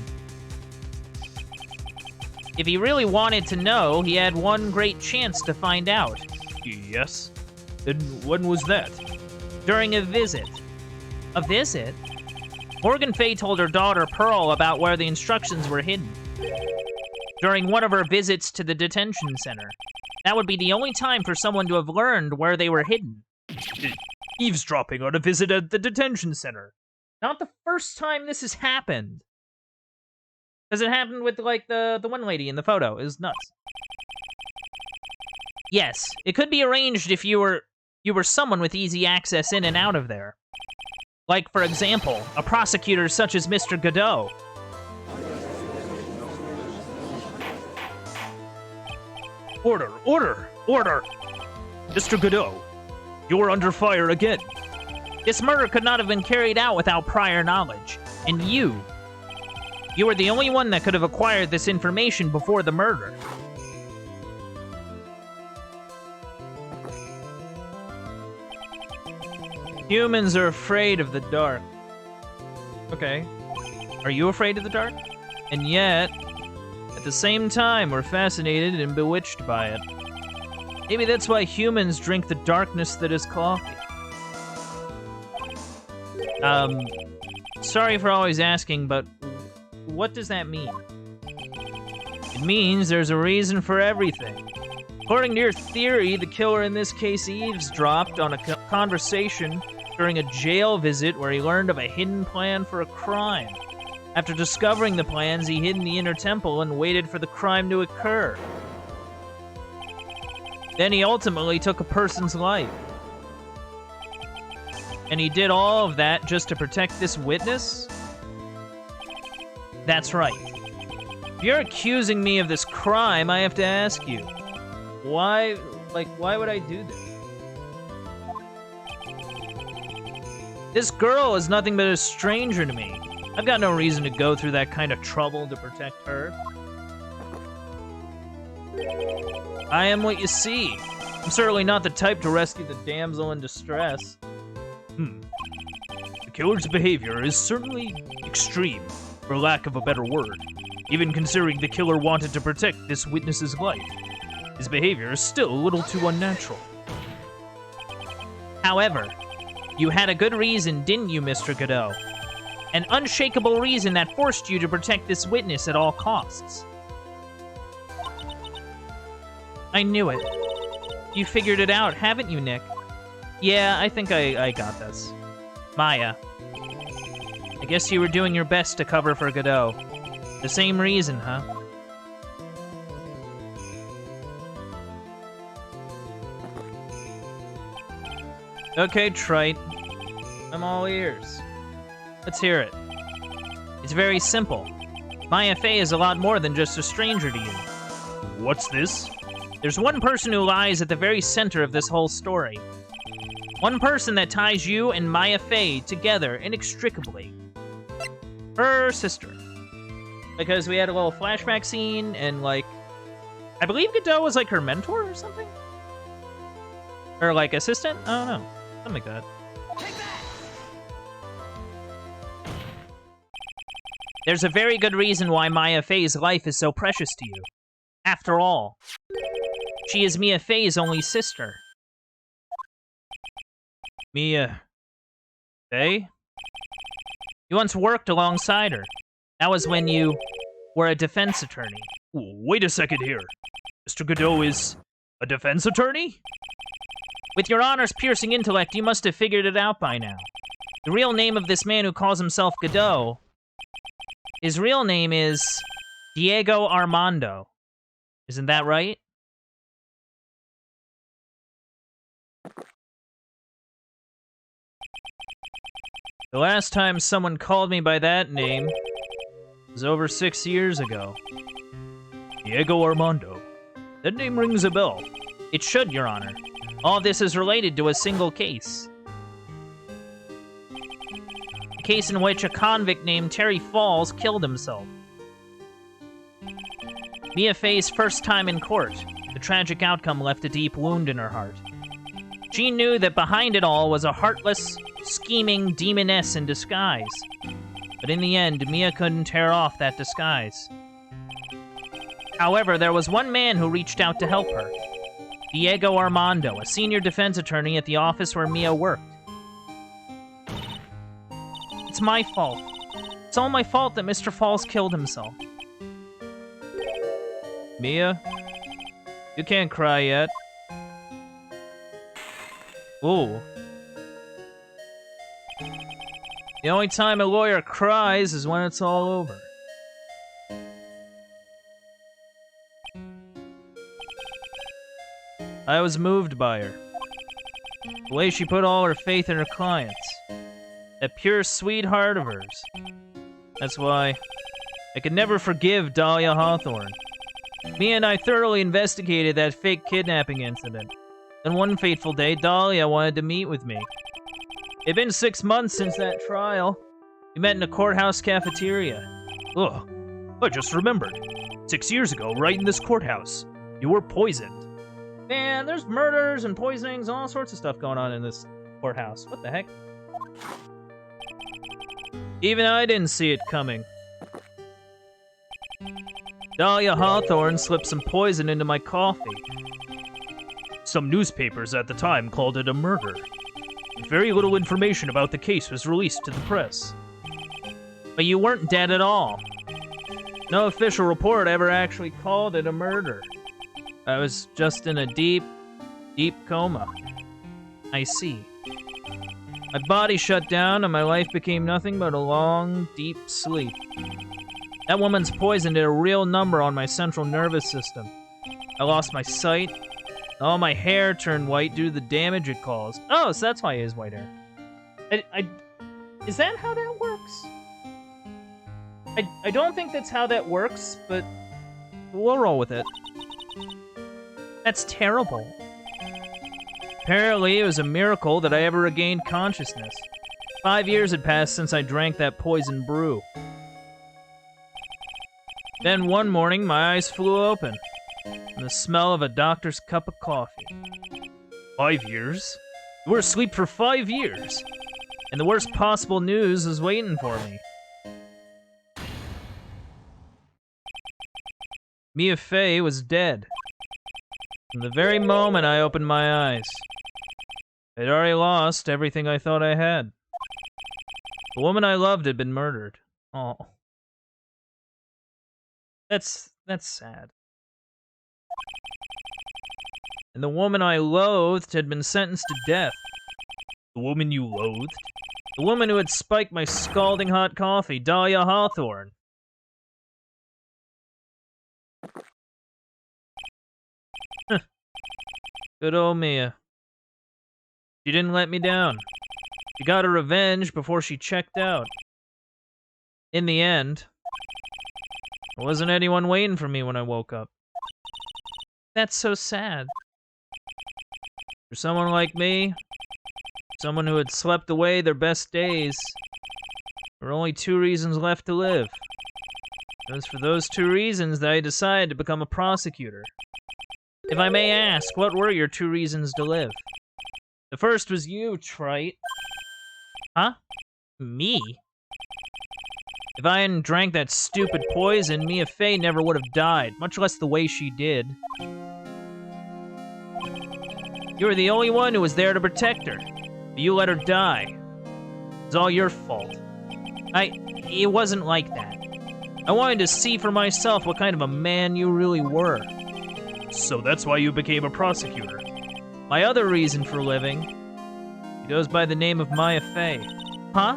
If he really wanted to know, he had one great chance to find out. Yes? Then when was that? During a visit. A visit? Morgan Fay told her daughter Pearl about where the instructions were hidden. During one of her visits to the detention center. That would be the only time for someone to have learned where they were hidden. Eavesdropping on a visit at the detention center. Not the first time this has happened. Because it happened with, like, the one lady in the photo. It was nuts. Yes, it could be arranged if you were someone with easy access in and out of there. Like, for example, a prosecutor such as Mr. Godot. Order! Order! Order! Mr. Godot, you're under fire again. This murder could not have been carried out without prior knowledge. And you were the only one that could have acquired this information before the murder. Humans are afraid of the dark. Okay. Are you afraid of the dark? And yet, at the same time, we're fascinated and bewitched by it. Maybe that's why humans drink the darkness that is coffee. Sorry for always asking, but what does that mean? It means there's a reason for everything. According to your theory, the killer in this case eavesdropped on a conversation during a jail visit where he learned of a hidden plan for a crime. After discovering the plans, he hid in the inner temple and waited for the crime to occur. Then he ultimately took a person's life. And he did all of that just to protect this witness? That's right. If you're accusing me of this crime, I have to ask you, why would I do this? This girl is nothing but a stranger to me. I've got no reason to go through that kind of trouble to protect her. I am what you see. I'm certainly not the type to rescue the damsel in distress. The killer's behavior is certainly extreme, for lack of a better word. Even considering the killer wanted to protect this witness's life, his behavior is still a little too unnatural. However, you had a good reason, didn't you, Mr. Godot? An unshakable reason that forced you to protect this witness at all costs. I knew it. You figured it out, haven't you, Nick? Yeah, I think I got this. Maya. I guess you were doing your best to cover for Godot. The same reason, huh? Okay, Trite. I'm all ears. Let's hear it. It's very simple. Maya Fey is a lot more than just a stranger to you. What's this? There's one person who lies at the very center of this whole story. One person that ties you and Maya Fey together inextricably. Her sister. Because we had a little flashback scene, and, like, I believe Godot was, like, her mentor or something? Or, like, assistant? I don't know. Something like that. There's a very good reason why Maya Fey's life is so precious to you. After all, she is Mia Fey's only sister. Mia Fey? You once worked alongside her. That was when you were a defense attorney. Wait a second here. Mr. Godot is a defense attorney? With your honors-piercing intellect, you must have figured it out by now. The real name of this man who calls himself Godot, his real name is Diego Armando. Isn't that right? The last time someone called me by that name was over 6 years ago. Diego Armando. That name rings a bell. It should, Your Honor. All this is related to a single case. A case in which a convict named Terry Falls killed himself. Mia Fey's first time in court, the tragic outcome left a deep wound in her heart. She knew that behind it all was a heartless, scheming demoness in disguise. But in the end, Mia couldn't tear off that disguise. However, there was one man who reached out to help her. Diego Armando, a senior defense attorney at the office where Mia worked. It's my fault. It's all my fault that Mr. Falls killed himself. Mia? You can't cry yet. Ooh. The only time a lawyer cries is when it's all over. I was moved by her. The way she put all her faith in her clients. That pure sweetheart of hers. That's why I could never forgive Dahlia Hawthorne. Me and I thoroughly investigated that fake kidnapping incident. Then one fateful day, Dahlia wanted to meet with me. It'd been 6 months since that trial. We met in a courthouse cafeteria. Ugh, I just remembered. 6 years ago, right in this courthouse, you were poisoned. Man, there's murders and poisonings, all sorts of stuff going on in this courthouse. What the heck? Even I didn't see it coming. Dahlia Hawthorne slipped some poison into my coffee. Some newspapers at the time called it a murder. Very little information about the case was released to the press. But you weren't dead at all. No official report ever actually called it a murder. I was just in a deep, deep coma. I see. My body shut down and my life became nothing but a long, deep sleep. That woman's poison did a real number on my central nervous system. I lost my sight. All my hair turned white due to the damage it caused. Oh, so that's why he has white hair. Is that how that works? I don't think that's how that works, but we'll roll with it. That's terrible. Apparently, it was a miracle that I ever regained consciousness. 5 years had passed since I drank that poison brew. Then one morning, my eyes flew open, and the smell of a doctor's cup of coffee. 5 years? You were asleep for 5 years, and the worst possible news was waiting for me. Mia Fey was dead. From the very moment I opened my eyes, I'd already lost everything I thought I had. The woman I loved had been murdered. Oh. That's sad. And the woman I loathed had been sentenced to death. The woman you loathed? The woman who had spiked my scalding hot coffee, Dahlia Hawthorne. Good old Mia. She didn't let me down. She got her revenge before she checked out. In the end, there wasn't anyone waiting for me when I woke up. That's so sad. For someone like me, someone who had slept away their best days, there were only 2 reasons left to live. It was for those 2 reasons that I decided to become a prosecutor. If I may ask, what were your 2 reasons to live? The first was you, Trite. Huh? Me? If I hadn't drank that stupid poison, Mia Fey never would have died, much less the way she did. You were the only one who was there to protect her, but you let her die. It's all your fault. It wasn't like that. I wanted to see for myself what kind of a man you really were. So that's why you became a prosecutor. My other reason for living, she goes by the name of Mia Fey. Huh?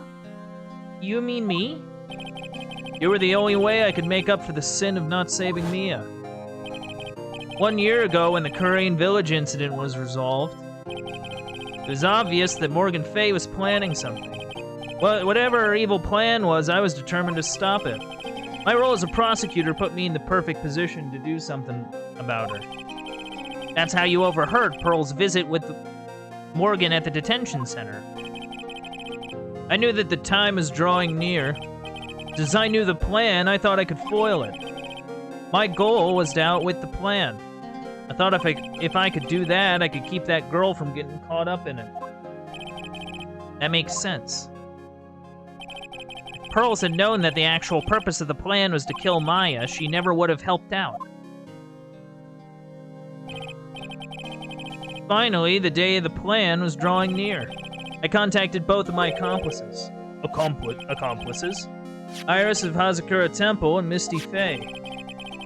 You mean me? You were the only way I could make up for the sin of not saving Mia. 1 year ago, when the Crane Village incident was resolved, it was obvious that Morgan Fey was planning something. Well, whatever her evil plan was, I was determined to stop it. My role as a prosecutor put me in the perfect position to do something about her. That's how you overheard Pearl's visit with Morgan at the detention center. I knew that the time was drawing near. Since I knew the plan, I thought I could foil it. My goal was to outwit the plan. I thought if I could do that, I could keep that girl from getting caught up in it. That makes sense. If Pearls had known that the actual purpose of the plan was to kill Maya, she never would have helped out. Finally, the day of the plan was drawing near. I contacted both of my accomplices. Accomplices? Iris of Hazakura Temple and Misty Fey.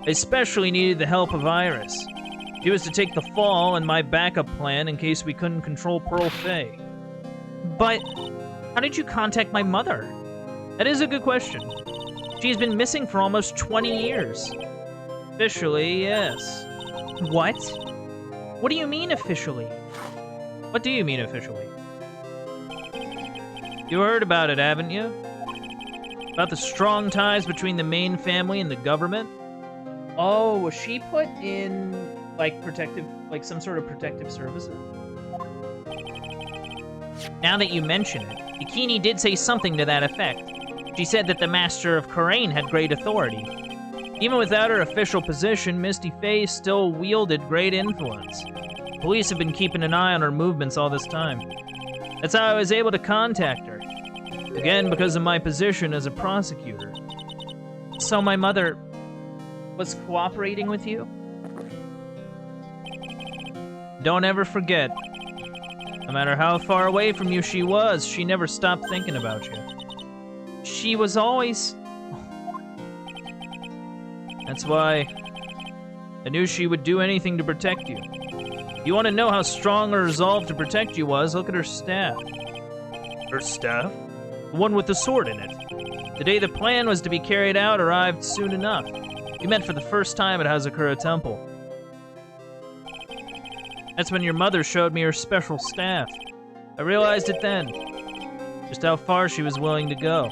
I especially needed the help of Iris. She was to take the fall in my backup plan in case we couldn't control Pearl Fey. But how did you contact my mother? That is a good question. She's been missing for almost 20 years. Officially, yes. What? What do you mean officially? What do you mean officially? You heard about it, haven't you? About the strong ties between the main family and the government? Oh, was she put in, some sort of protective services? Now that you mention it, Bikini did say something to that effect. She said that the Master of Karain had great authority. Even without her official position, Misty Fey still wielded great influence. Police have been keeping an eye on her movements all this time. That's how I was able to contact her. Again, because of my position as a prosecutor. So my mother was cooperating with you? Don't ever forget, no matter how far away from you she was, she never stopped thinking about you. She was always... That's why I knew she would do anything to protect you. If you want to know how strong her resolve to protect you was, look at her staff. Her staff? The one with the sword in it. The day the plan was to be carried out arrived soon enough. We met for the first time at Hazakura Temple. That's when your mother showed me her special staff. I realized it then, just how far she was willing to go.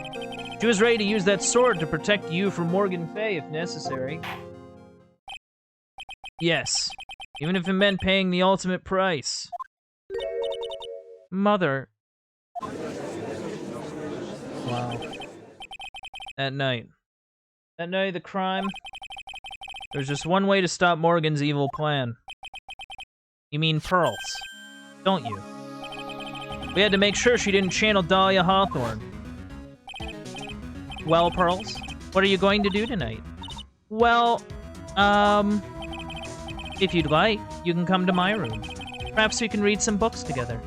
She was ready to use that sword to protect you from Morgan Fay if necessary. Yes, even if it meant paying the ultimate price. Mother. Wow. That night, the crime. There's just one way to stop Morgan's evil plan. You mean pearls, don't you? We had to make sure she didn't channel Dahlia Hawthorne. Well, Pearls, what are you going to do tonight? Well, if you'd like, you can come to my room. Perhaps we can read some books together.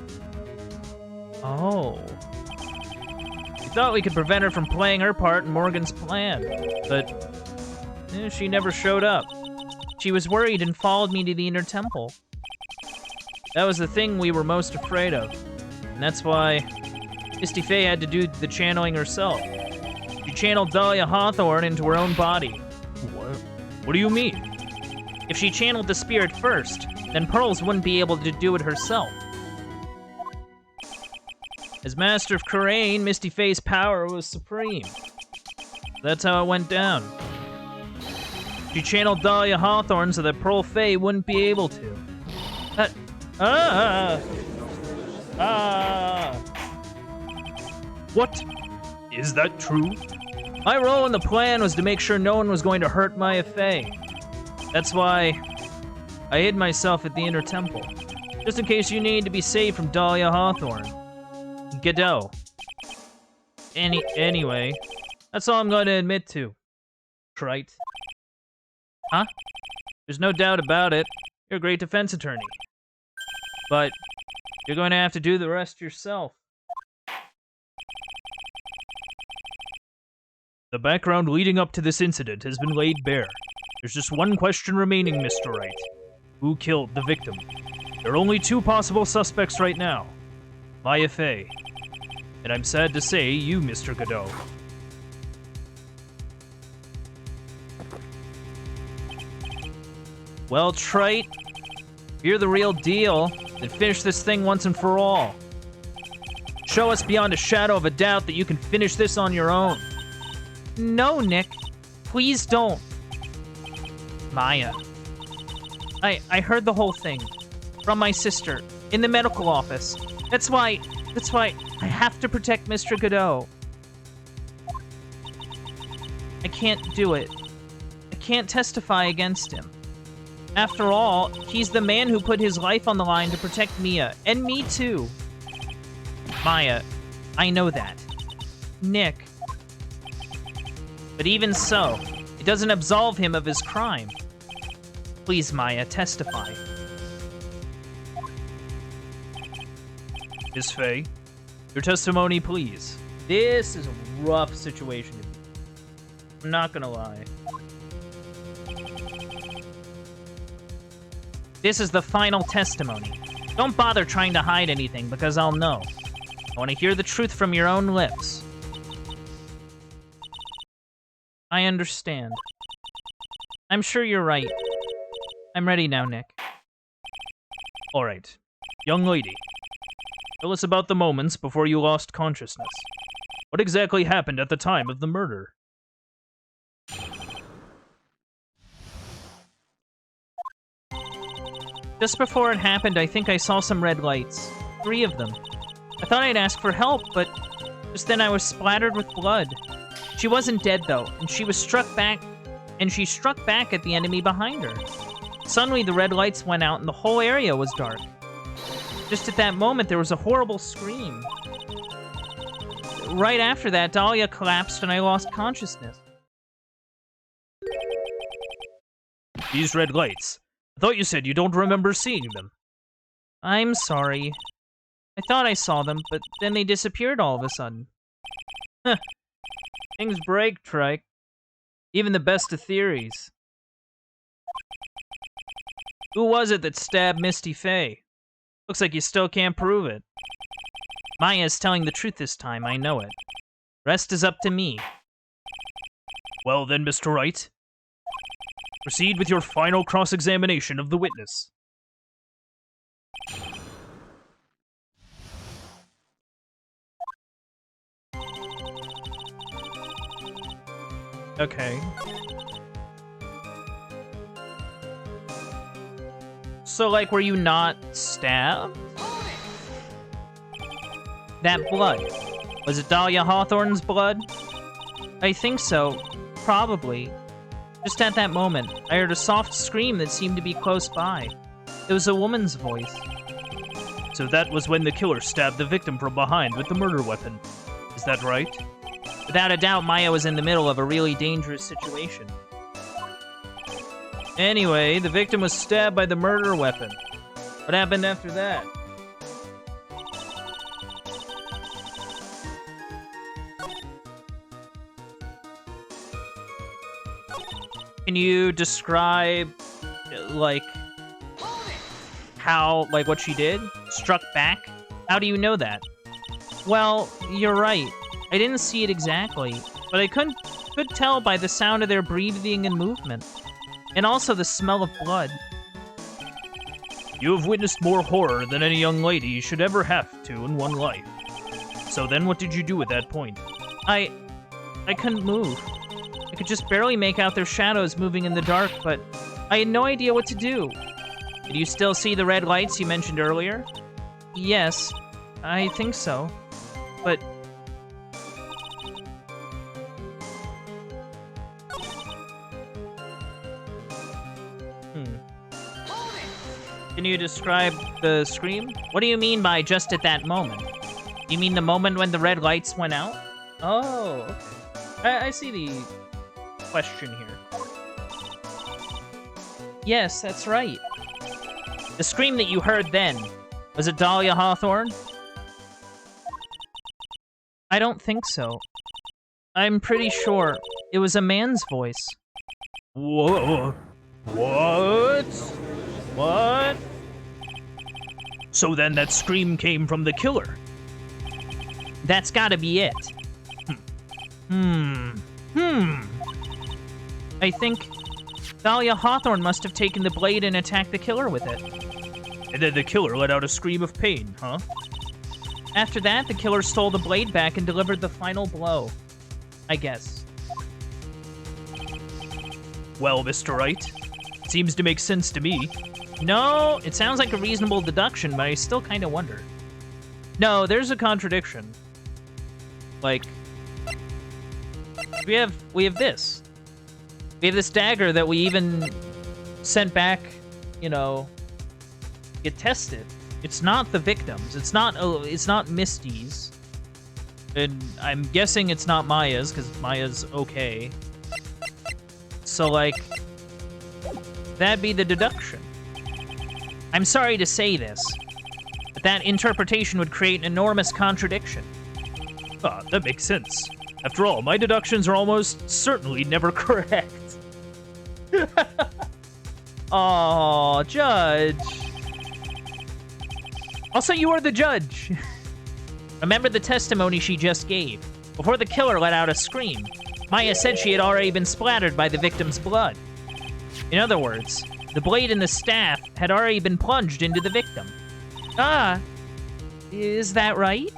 Oh. We thought we could prevent her from playing her part in Morgan's plan, but she never showed up. She was worried and followed me to the Inner Temple. That was the thing we were most afraid of, and that's why Misty Fey had to do the channeling herself. She channeled Dahlia Hawthorne into her own body. What do you mean? If she channeled the spirit first, then Pearls wouldn't be able to do it herself. As Master of Kurain, Misty Fey's power was supreme. That's how it went down. She channeled Dahlia Hawthorne so that Pearl Fey wouldn't be able to. What? Is that true? My role in the plan was to make sure no one was going to hurt Maya Fey. That's why I hid myself at the Inner Temple, just in case you needed to be saved from Dahlia Hawthorne. Godot. Anyway, that's all I'm going to admit to. Trite. Huh? There's no doubt about it. You're a great defense attorney. But you're going to have to do the rest yourself. The background leading up to this incident has been laid bare. There's just one question remaining, Mr. Wright. Who killed the victim? There are only two possible suspects right now. Maya Fey. And I'm sad to say, you, Mr. Godot. Well, Trite, if you're the real deal, then finish this thing once and for all. Show us beyond a shadow of a doubt that you can finish this on your own. No, Nick. Please don't. Maya. I heard the whole thing. From my sister. In the medical office. That's why I have to protect Mr. Godot. I can't do it. I can't testify against him. After all, he's the man who put his life on the line to protect Mia, and me too. Maya, I know that. Nick. But even so, it doesn't absolve him of his crime. Please, Maya, testify. Miss Fey, your testimony, please. This is a rough situation. I'm not gonna lie. This is the final testimony. Don't bother trying to hide anything, because I'll know. I want to hear the truth from your own lips. I understand. I'm sure you're right. I'm ready now, Nick. All right. Young lady, tell us about the moments before you lost consciousness. What exactly happened at the time of the murder? Just before it happened, I think I saw some red lights. 3 of them. I thought I'd ask for help, but just then I was splattered with blood. She wasn't dead, though, and she struck back at the enemy behind her. Suddenly, the red lights went out and the whole area was dark. Just at that moment, there was a horrible scream. Right after that, Dahlia collapsed and I lost consciousness. These red lights. I thought you said you don't remember seeing them. I'm sorry. I thought I saw them, but then they disappeared all of a sudden. Huh. Things break, Trike. Even the best of theories. Who was it that stabbed Misty Faye? Looks like you still can't prove it. Maya's telling the truth this time, I know it. Rest is up to me. Well then, Mr. Wright, proceed with your final cross-examination of the witness. Okay. So, like, were you not stabbed? That blood. Was it Dahlia Hawthorne's blood? I think so. Probably. Just at that moment, I heard a soft scream that seemed to be close by. It was a woman's voice. So that was when the killer stabbed the victim from behind with the murder weapon. Is that right? Without a doubt, Maya was in the middle of a really dangerous situation. Anyway, the victim was stabbed by the murder weapon. What happened after that? Can you describe, like, how, like, what she did? Struck back? How do you know that? Well, you're right. I didn't see it exactly, but I could tell by the sound of their breathing and movement. And also the smell of blood. You have witnessed more horror than any young lady should ever have to in one life. So then what did you do at that point? I couldn't move. I could just barely make out their shadows moving in the dark, but I had no idea what to do. Did you still see the red lights you mentioned earlier? Yes, I think so. But... Can you describe the scream? What do you mean by just at that moment? You mean the moment when the red lights went out? Oh, okay. I see the question here. Yes, that's right. The scream that you heard then, was it Dahlia Hawthorne? I don't think so. I'm pretty sure it was a man's voice. Whoa. What? What? So then that scream came from the killer. That's gotta be it. I think Dahlia Hawthorne must have taken the blade and attacked the killer with it. And then the killer let out a scream of pain, huh? After that, the killer stole the blade back and delivered the final blow. I guess. Well, Mr. Wright, seems to make sense to me. No, it sounds like a reasonable deduction, but I still kind of wonder. No, there's a contradiction. Like, we have this. We have this dagger that we even sent back, you know, get tested. It's not the victims. It's not Misty's. And I'm guessing it's not Maya's, because Maya's okay. So, like, that'd be the deduction. I'm sorry to say this, but that interpretation would create an enormous contradiction. Ah, that makes sense. After all, my deductions are almost certainly never correct. Aw, Judge. Also, you are the judge. Remember the testimony she just gave. Before the killer let out a scream, Maya said she had already been splattered by the victim's blood. In other words, the blade and the staff had already been plunged into the victim. Ah, is that right?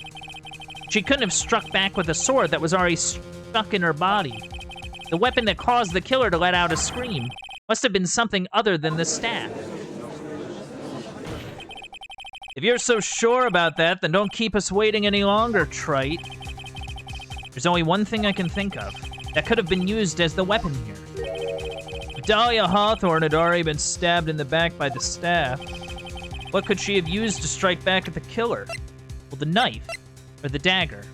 She couldn't have struck back with a sword that was already stuck in her body. The weapon that caused the killer to let out a scream must have been something other than the staff. If you're so sure about that, then don't keep us waiting any longer, Trite. There's only one thing I can think of that could have been used as the weapon here. If Dahlia Hawthorne had already been stabbed in the back by the staff, what could she have used to strike back at the killer? Well, the knife, or the dagger.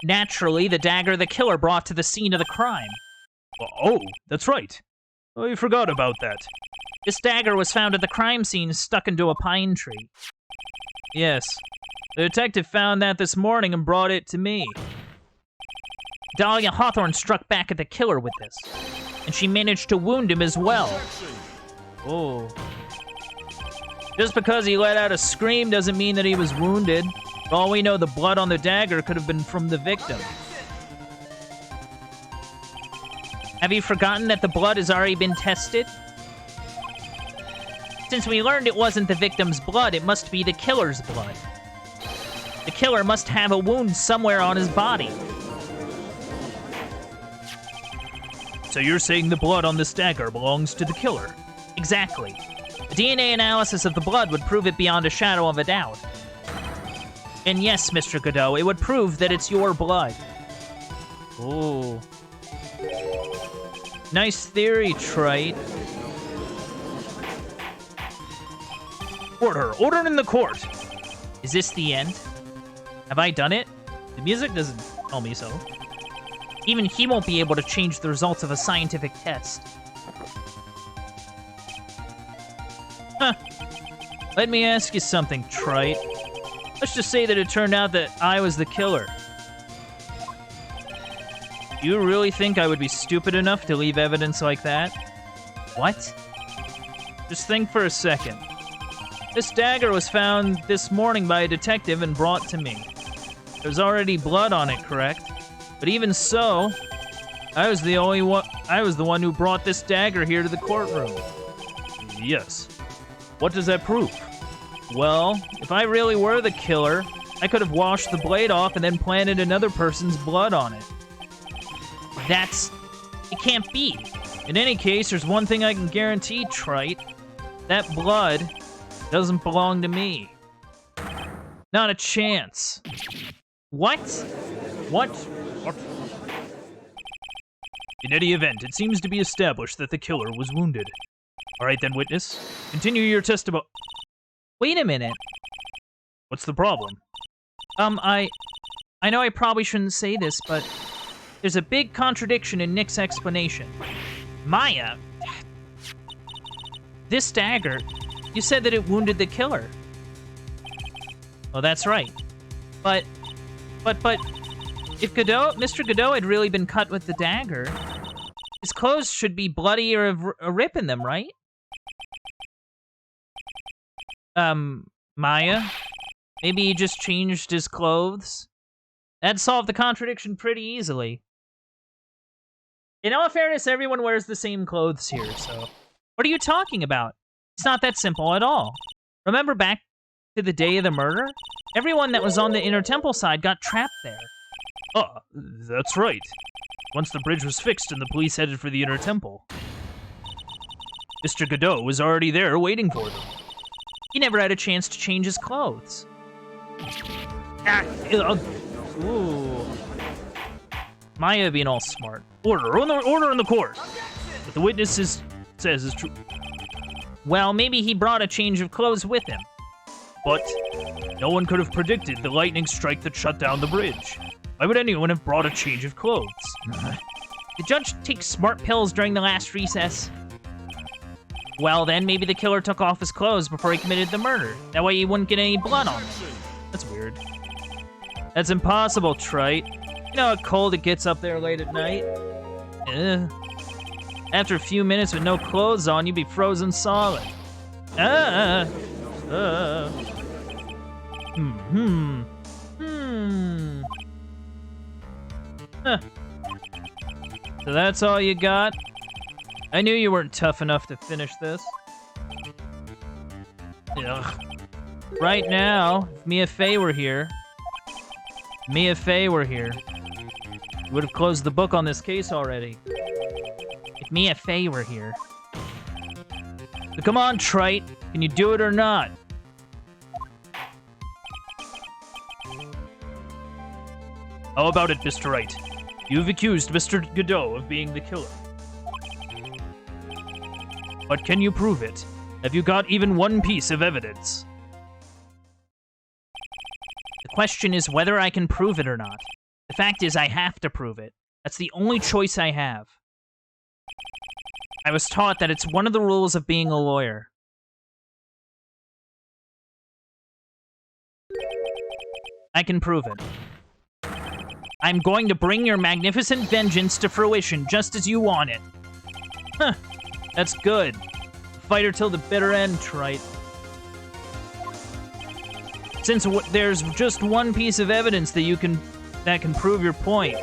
Naturally, the dagger the killer brought to the scene of the crime. Oh, that's right. I forgot about that. This dagger was found at the crime scene stuck into a pine tree. Yes. The detective found that this morning and brought it to me. Dahlia Hawthorne struck back at the killer with this. And she managed to wound him as well. Oh. Just because he let out a scream doesn't mean that he was wounded. For all we know, the blood on the dagger could have been from the victim. Have you forgotten that the blood has already been tested? Since we learned it wasn't the victim's blood, it must be the killer's blood. The killer must have a wound somewhere on his body. So you're saying the blood on this dagger belongs to the killer? Exactly. A DNA analysis of the blood would prove it beyond a shadow of a doubt. And yes, Mr. Godot, it would prove that it's your blood. Ooh. Nice theory, Trite. Order! Order in the court! Is this the end? Have I done it? The music doesn't tell me so. Even he won't be able to change the results of a scientific test. Huh. Let me ask you something, Trite. Let's just say that it turned out that I was the killer. Do you really think I would be stupid enough to leave evidence like that? What? Just think for a second. This dagger was found this morning by a detective and brought to me. There's already blood on it, correct? But even so, I was the one who brought this dagger here to the courtroom. Yes. What does that prove? Well, if I really were the killer, I could have washed the blade off and then planted another person's blood on it. It can't be. In any case, there's one thing I can guarantee, Trite. That blood doesn't belong to me. Not a chance. What? What? In any event, it seems to be established that the killer was wounded. All right then, witness. Continue your testimony. Wait a minute. What's the problem? I know I probably shouldn't say this, but there's a big contradiction in Nick's explanation. Maya, this dagger, you said that it wounded the killer. Oh, that's right. But, if Mr. Godot had really been cut with the dagger, his clothes should be bloody or a rip in them, right? Maya? Maybe he just changed his clothes? That'd solve the contradiction pretty easily. In all fairness, everyone wears the same clothes here, so... What are you talking about? It's not that simple at all. Remember back to the day of the murder? Everyone that was on the Inner Temple side got trapped there. Ah, that's right. Once the bridge was fixed and the police headed for the Inner Temple, Mr. Godot was already there waiting for them. He never had a chance to change his clothes. Ooh. Maya being all smart. Order in the court. What the witness says is true. Well, maybe he brought a change of clothes with him. But no one could have predicted the lightning strike that shut down the bridge. Why would anyone have brought a change of clothes? Did Judge take smart pills during the last recess? Well, then maybe the killer took off his clothes before he committed the murder. That way he wouldn't get any blood on him. That's weird. That's impossible, Trite. You know how cold it gets up there late at night? After a few minutes with no clothes on, you'd be frozen solid. Huh. So that's all you got? I knew you weren't tough enough to finish this. Ugh. Right now, if Mia Fey were here, you would have closed the book on this case already. If Mia Fey were here. So come on, Trite. Can you do it or not? How about it, Mr. Wright? You've accused Mr. Godot of being the killer. But can you prove it? Have you got even one piece of evidence? The question is whether I can prove it or not. The fact is I have to prove it. That's the only choice I have. I was taught that it's one of the rules of being a lawyer. I can prove it. I'm going to bring your magnificent vengeance to fruition just as you want it. Huh. That's good. Fighter till the bitter end, Trite. Since there's just one piece of evidence that can prove your point,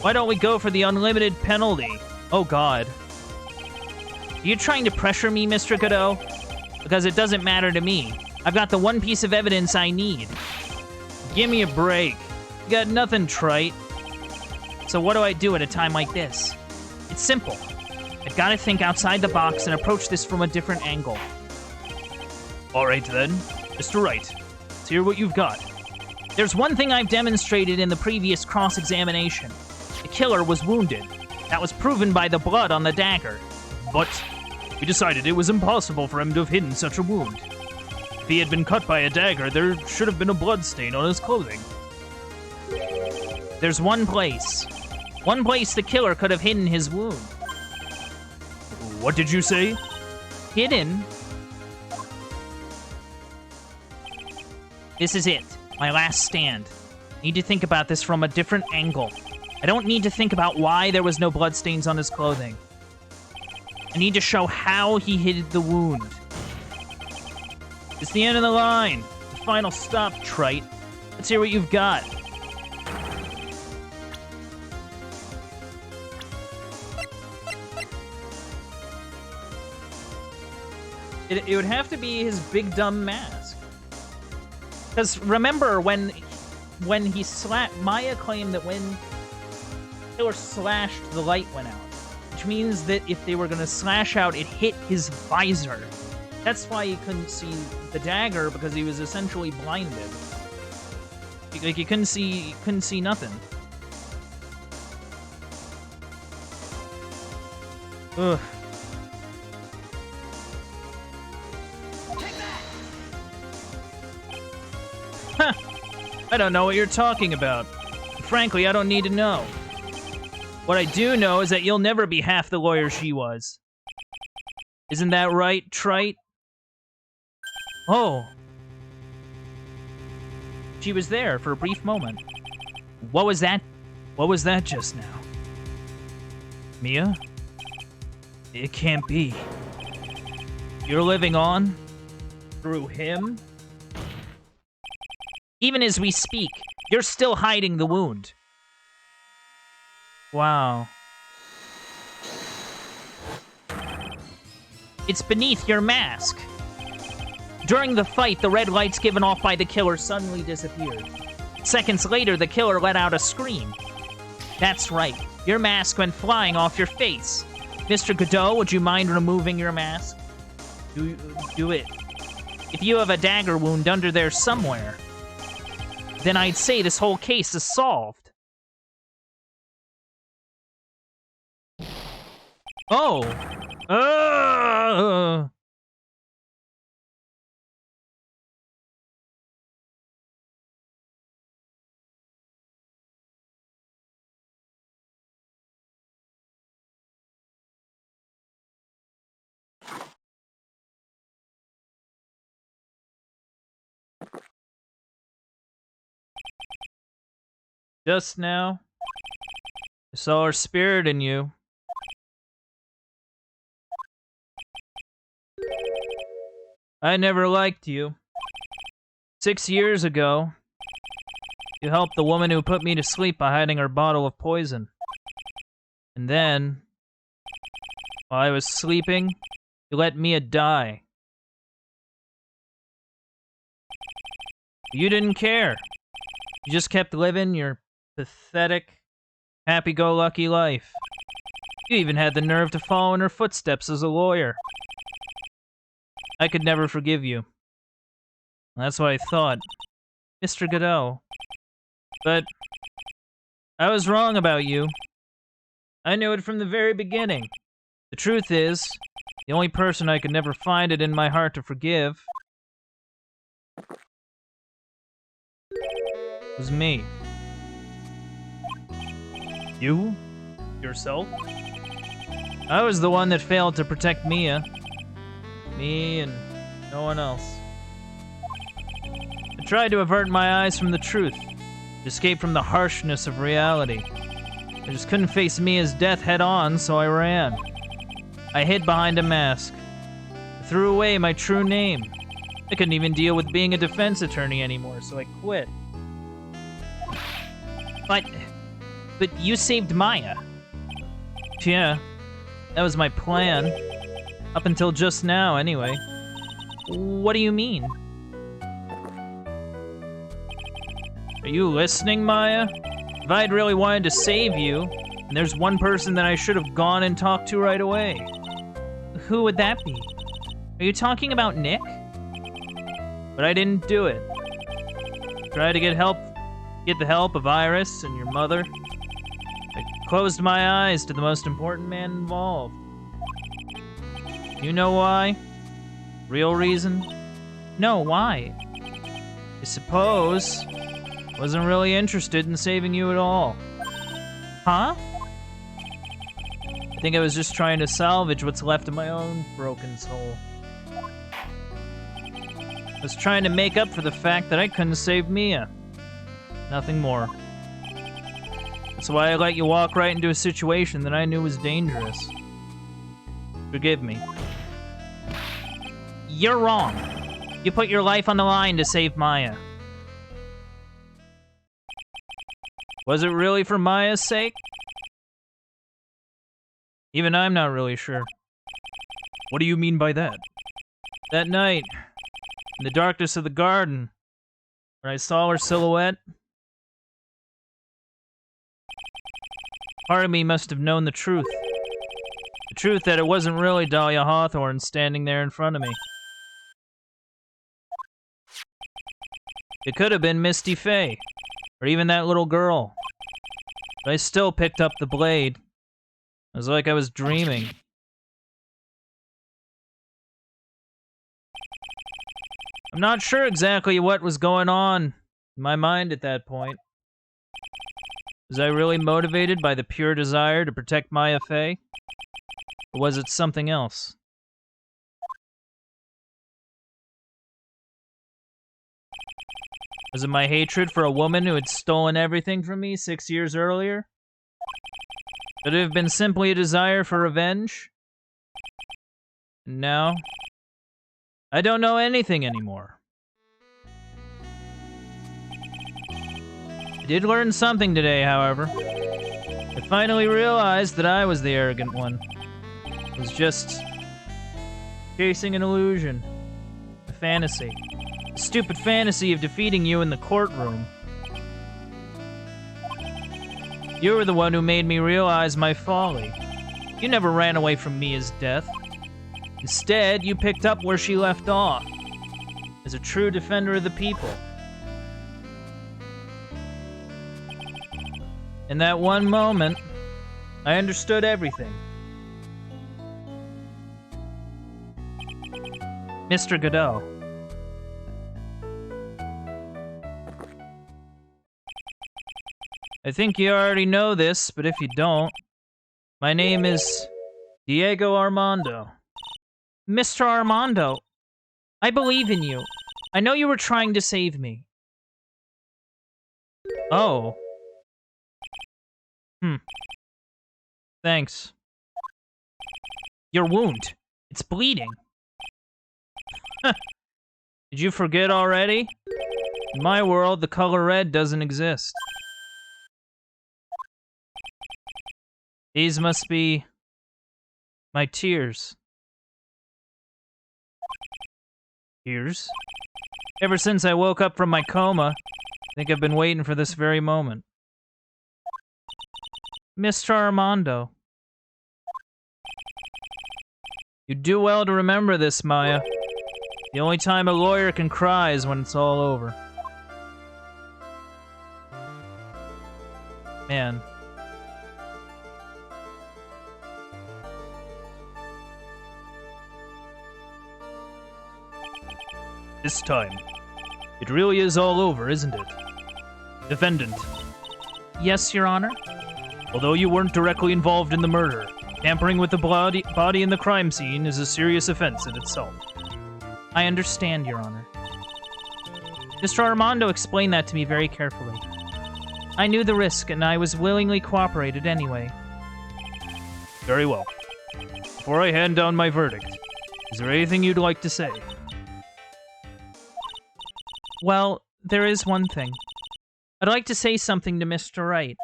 why don't we go for the unlimited penalty? Oh, God. Are you trying to pressure me, Mr. Godot? Because it doesn't matter to me. I've got the one piece of evidence I need. Give me a break. You got nothing, Trite. So what do I do at a time like this? It's simple. I've got to think outside the box and approach this from a different angle. All right, then. Mr. Wright, let's hear what you've got. There's one thing I've demonstrated in the previous cross-examination. The killer was wounded. That was proven by the blood on the dagger. But we decided it was impossible for him to have hidden such a wound. If he had been cut by a dagger, there should have been a blood stain on his clothing. There's one place the killer could have hidden his wound. What did you say? Hidden? This is it. My last stand. I need to think about this from a different angle. I don't need to think about why there was no bloodstains on his clothing. I need to show how he hid the wound. It's the end of the line. The final stop, Trite. Let's hear what you've got. It would have to be his big dumb mask. Because remember when he slapped, Maya claimed that when killer slashed, the light went out. Which means that if they were going to slash out, it hit his visor. That's why he couldn't see the dagger, because he was essentially blinded. Like, he couldn't see nothing. Ugh. Huh. I don't know what you're talking about. Frankly, I don't need to know. What I do know is that you'll never be half the lawyer she was. Isn't that right, Trite? Oh. She was there for a brief moment. What was that? What was that just now? Mia? It can't be. You're living on? Through him? Even as we speak, you're still hiding the wound. Wow. It's beneath your mask. During the fight, the red lights given off by the killer suddenly disappeared. Seconds later, the killer let out a scream. That's right. Your mask went flying off your face. Mr. Godot, would you mind removing your mask? Do it. If you have a dagger wound under there somewhere, then I'd say this whole case is solved. Oh! Just now, I saw her spirit in you. I never liked you. 6 years ago, you helped the woman who put me to sleep by hiding her bottle of poison. And then, while I was sleeping, you let Mia die. You didn't care. You just kept living your pathetic, happy-go-lucky life. You even had the nerve to follow in her footsteps as a lawyer. I could never forgive you. That's what I thought, Mr. Godot. But I was wrong about you. I knew it from the very beginning. The truth is, the only person I could never find it in my heart to forgive was me. You? Yourself? I was the one that failed to protect Mia. Me and no one else. I tried to avert my eyes from the truth. escape from the harshness of reality. I just couldn't face Mia's death head-on, so I ran. I hid behind a mask. I threw away my true name. I couldn't even deal with being a defense attorney anymore, so I quit. But you saved Maya. Yeah, that was my plan. Up until just now, anyway. What do you mean? Are you listening, Maya? If I'd really wanted to save you, and there's one person that I should have gone and talked to right away. Who would that be? Are you talking about Nick? But I didn't do it. Tried to get the help of Iris and your mother. I closed my eyes to the most important man involved. You know why? Real reason? No, why? I suppose wasn't really interested in saving you at all. Huh? I think I was just trying to salvage what's left of my own broken soul. I was trying to make up for the fact that I couldn't save Mia. Nothing more. That's why I let you walk right into a situation that I knew was dangerous. Forgive me. You're wrong. You put your life on the line to save Maya. Was it really for Maya's sake? Even I'm not really sure. What do you mean by that? That night, in the darkness of the garden, when I saw her silhouette, part of me must have known the truth. The truth that it wasn't really Dahlia Hawthorne standing there in front of me. It could have been Misty Faye, or even that little girl. But I still picked up the blade. It was like I was dreaming. I'm not sure exactly what was going on in my mind at that point. Was I really motivated by the pure desire to protect Maya Faye? Or was it something else? Was it my hatred for a woman who had stolen everything from me 6 years earlier? Could it have been simply a desire for revenge? And now, I don't know anything anymore. I did learn something today, however. I finally realized that I was the arrogant one. I was just chasing an illusion, a fantasy. A stupid fantasy of defeating you in the courtroom. You were the one who made me realize my folly. You never ran away from Mia's death. Instead, you picked up where she left off, as a true defender of the people. In that one moment, I understood everything. Mr. Godot. I think you already know this, but if you don't, my name is Diego Armando. Mr. Armando, I believe in you. I know you were trying to save me. Oh. Thanks. Your wound. It's bleeding. Did you forget already? In my world, the color red doesn't exist. These must be my tears. Tears? Ever since I woke up from my coma, I think I've been waiting for this very moment. Mr. Armando. You do well to remember this, Maya. The only time a lawyer can cry is when it's all over. Man. This time, it really is all over, isn't it? Defendant. Yes, Your Honor? Although you weren't directly involved in the murder, tampering with the body in the crime scene is a serious offense in itself. I understand, Your Honor. Mr. Armando explained that to me very carefully. I knew the risk, and I was willingly cooperated anyway. Very well. Before I hand down my verdict, is there anything you'd like to say? Well, there is one thing. I'd like to say something to Mr. Wright.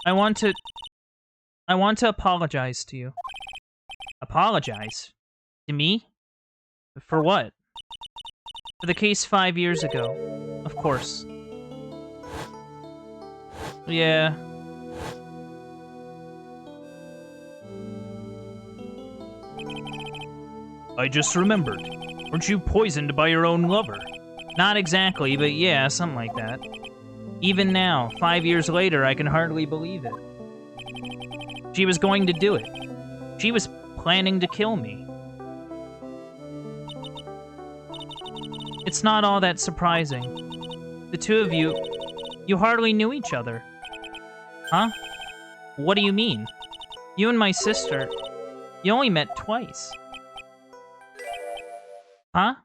I want to apologize to you. Apologize? To me? For what? For the case 5 years ago. Of course. Yeah. I just remembered. Weren't you poisoned by your own lover? Not exactly, but yeah, something like that. Even now, 5 years later, I can hardly believe it. She was going to do it. She was planning to kill me. It's not all that surprising. The two of you hardly knew each other. Huh? What do you mean? You and my sister, you only met twice. Huh?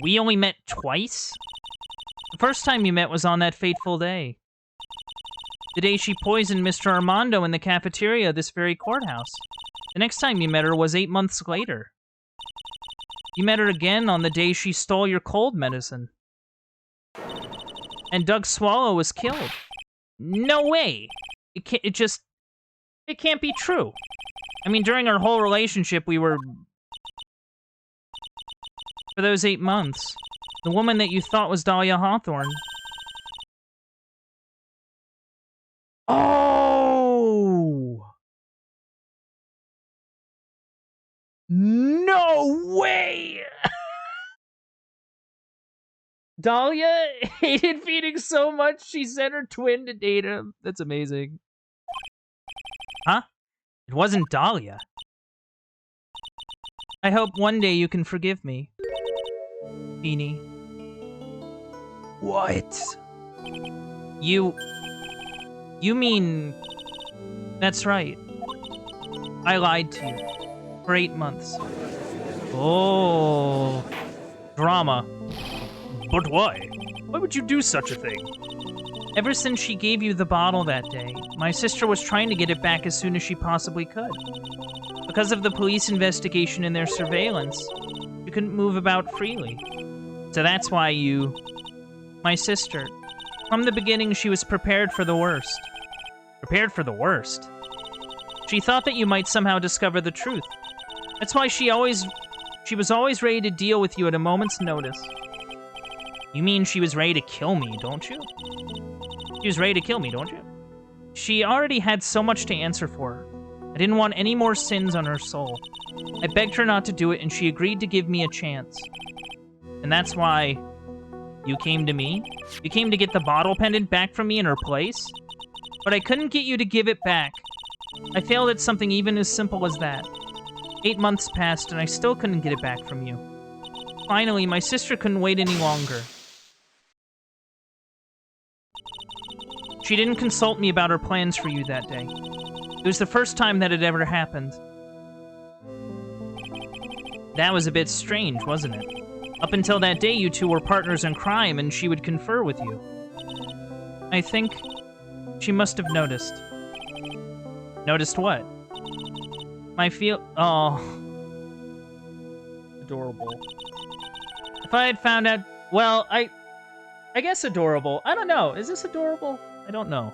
We only met twice? The first time you met was on that fateful day. The day she poisoned Mr. Armando in the cafeteria of this very courthouse. The next time you met her was 8 months later. You met her again on the day she stole your cold medicine. And Doug Swallow was killed. No way! It can't be true. I mean, during our whole relationship, we were... For those 8 months, the woman that you thought was Dahlia Hawthorne. Oh! No way! Dahlia hated Phoenix so much, she sent her twin to date him. That's amazing. Huh? It wasn't Dahlia. I hope one day you can forgive me. Beanie. What? You mean... That's right. I lied to you. For 8 months. Oh... Drama. But why? Why would you do such a thing? Ever since she gave you the bottle that day, my sister was trying to get it back as soon as she possibly could. Because of the police investigation and their surveillance, you couldn't move about freely. So that's why my sister, from the beginning she was prepared for the worst. Prepared for the worst? She thought that you might somehow discover the truth. That's why she was always ready to deal with you at a moment's notice. You mean she was ready to kill me, don't you? She was ready to kill me, don't you? She already had so much to answer for. I didn't want any more sins on her soul. I begged her not to do it, and she agreed to give me a chance. And that's why you came to me? You came to get the bottle pendant back from me in her place? But I couldn't get you to give it back. I failed at something even as simple as that. 8 months passed, and I still couldn't get it back from you. Finally, my sister couldn't wait any longer. She didn't consult me about her plans for you that day. It was the first time that had ever happened. That was a bit strange, wasn't it? Up until that day, you two were partners in crime, and she would confer with you. I think she must have noticed. Noticed what? Oh. Adorable. If I had found out... Well, I guess adorable. I don't know. Is this adorable? I don't know.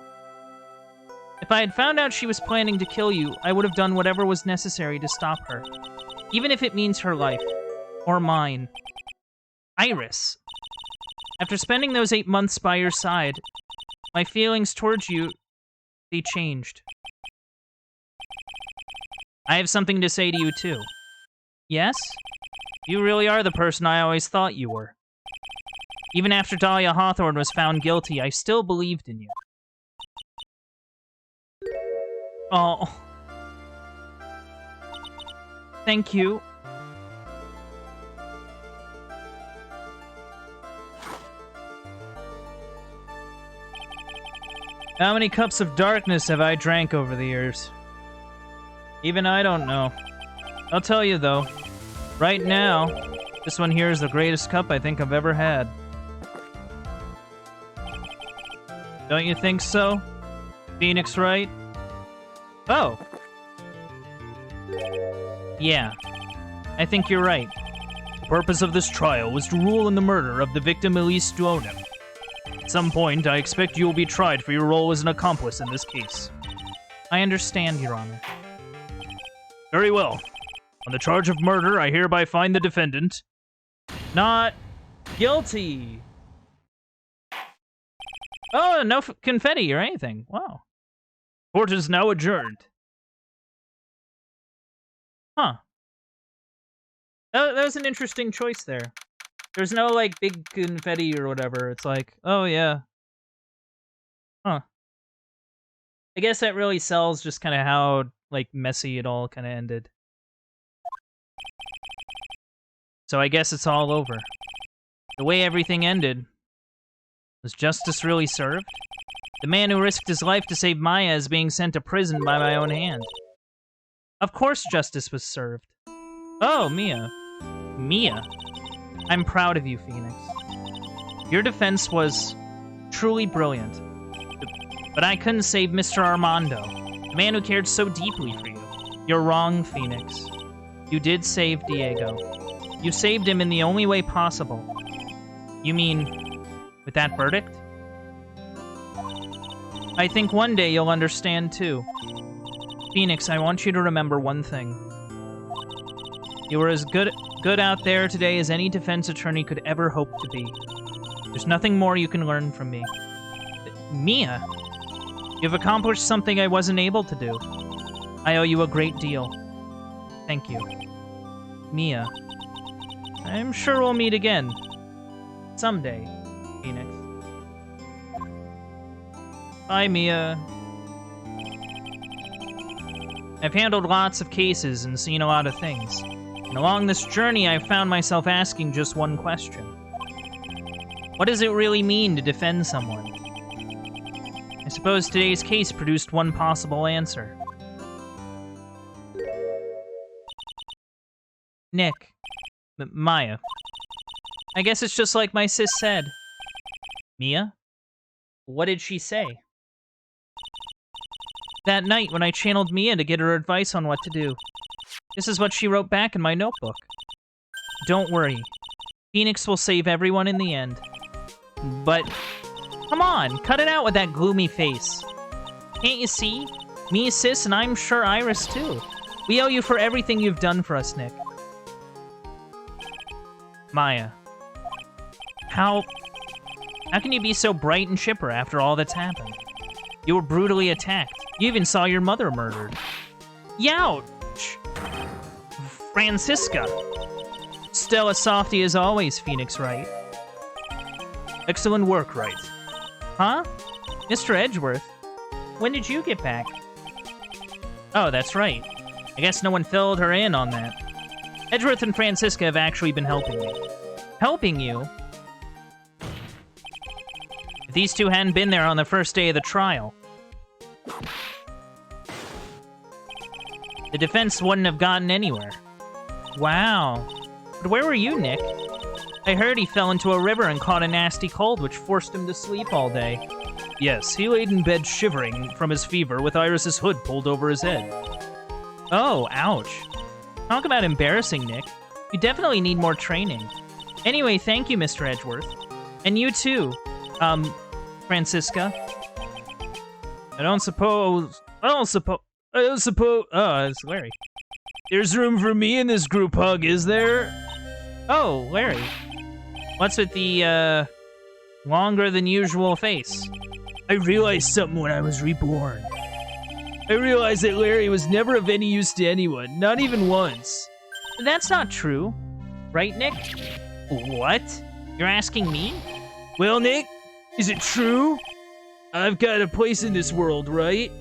If I had found out she was planning to kill you, I would have done whatever was necessary to stop her. Even if it means her life. Or mine. Iris. After spending those 8 months by your side, my feelings towards you, they changed. I have something to say to you, too. Yes? You really are the person I always thought you were. Even after Dahlia Hawthorne was found guilty, I still believed in you. Oh. Thank you. How many cups of darkness have I drank over the years? Even I don't know. I'll tell you, though. Right now, this one here is the greatest cup I think I've ever had. Don't you think so? Phoenix Wright? Oh. Yeah. I think you're right. The purpose of this trial was to rule in the murder of the victim Elise Duonim. At some point, I expect you will be tried for your role as an accomplice in this case. I understand, Your Honor. Very well. On the charge of murder, I hereby find the defendant not guilty. Oh, no confetti or anything. Wow. Court is now adjourned. Huh. That was an interesting choice there. There's no, like, big confetti or whatever. It's like, oh, yeah. Huh. I guess that really sells just kind of how, like, messy it all kind of ended. So I guess it's all over. The way everything ended. Was justice really served? The man who risked his life to save Maya is being sent to prison by my own hand. Of course justice was served. Oh, Mia. Mia. I'm proud of you, Phoenix. Your defense was truly brilliant. But I couldn't save Mr. Armando, the man who cared so deeply for you. You're wrong, Phoenix. You did save Diego. You saved him in the only way possible. You mean, with that verdict? I think one day you'll understand, too. Phoenix, I want you to remember one thing. You were as good out there today as any defense attorney could ever hope to be. There's nothing more you can learn from me. Mia, you've accomplished something I wasn't able to do. I owe you a great deal. Thank you. Mia, I'm sure we'll meet again. Someday, Phoenix. Bye, Mia. I've handled lots of cases and seen a lot of things. And along this journey, I've found myself asking just one question. What does it really mean to defend someone? I suppose today's case produced one possible answer. Nick. Maya. I guess it's just like my sis said. Mia? What did she say? That night when I channeled Mia to get her advice on what to do. This is what she wrote back in my notebook. Don't worry. Phoenix will save everyone in the end. But, come on, cut it out with that gloomy face. Can't you see? Me, sis, and I'm sure Iris too. We owe you for everything you've done for us, Nick. Maya. How can you be so bright and chipper after all that's happened? You were brutally attacked. You even saw your mother murdered. Youch! Francisca. Still a softie as always, Phoenix Wright. Excellent work, Wright. Huh? Mr. Edgeworth? When did you get back? Oh, that's right. I guess no one filled her in on that. Edgeworth and Francisca have actually been helping me. Helping you? If these two hadn't been there on the first day of the trial, the defense wouldn't have gotten anywhere. Wow. But where were you, Nick? I heard he fell into a river and caught a nasty cold, which forced him to sleep all day. Yes, he laid in bed shivering from his fever with Iris's hood pulled over his head. Oh, ouch. Talk about embarrassing, Nick. You definitely need more training. Anyway, thank you, Mr. Edgeworth. And you too, Francisca. I don't suppose... Oh, it's Larry. There's room for me in this group hug, is there? Oh, Larry. What's with the, longer than usual face? I realized something when I was reborn. I realized that Larry was never of any use to anyone, not even once. That's not true. Right, Nick? What? You're asking me? Well, Nick, is it true? I've got a place in this world, right?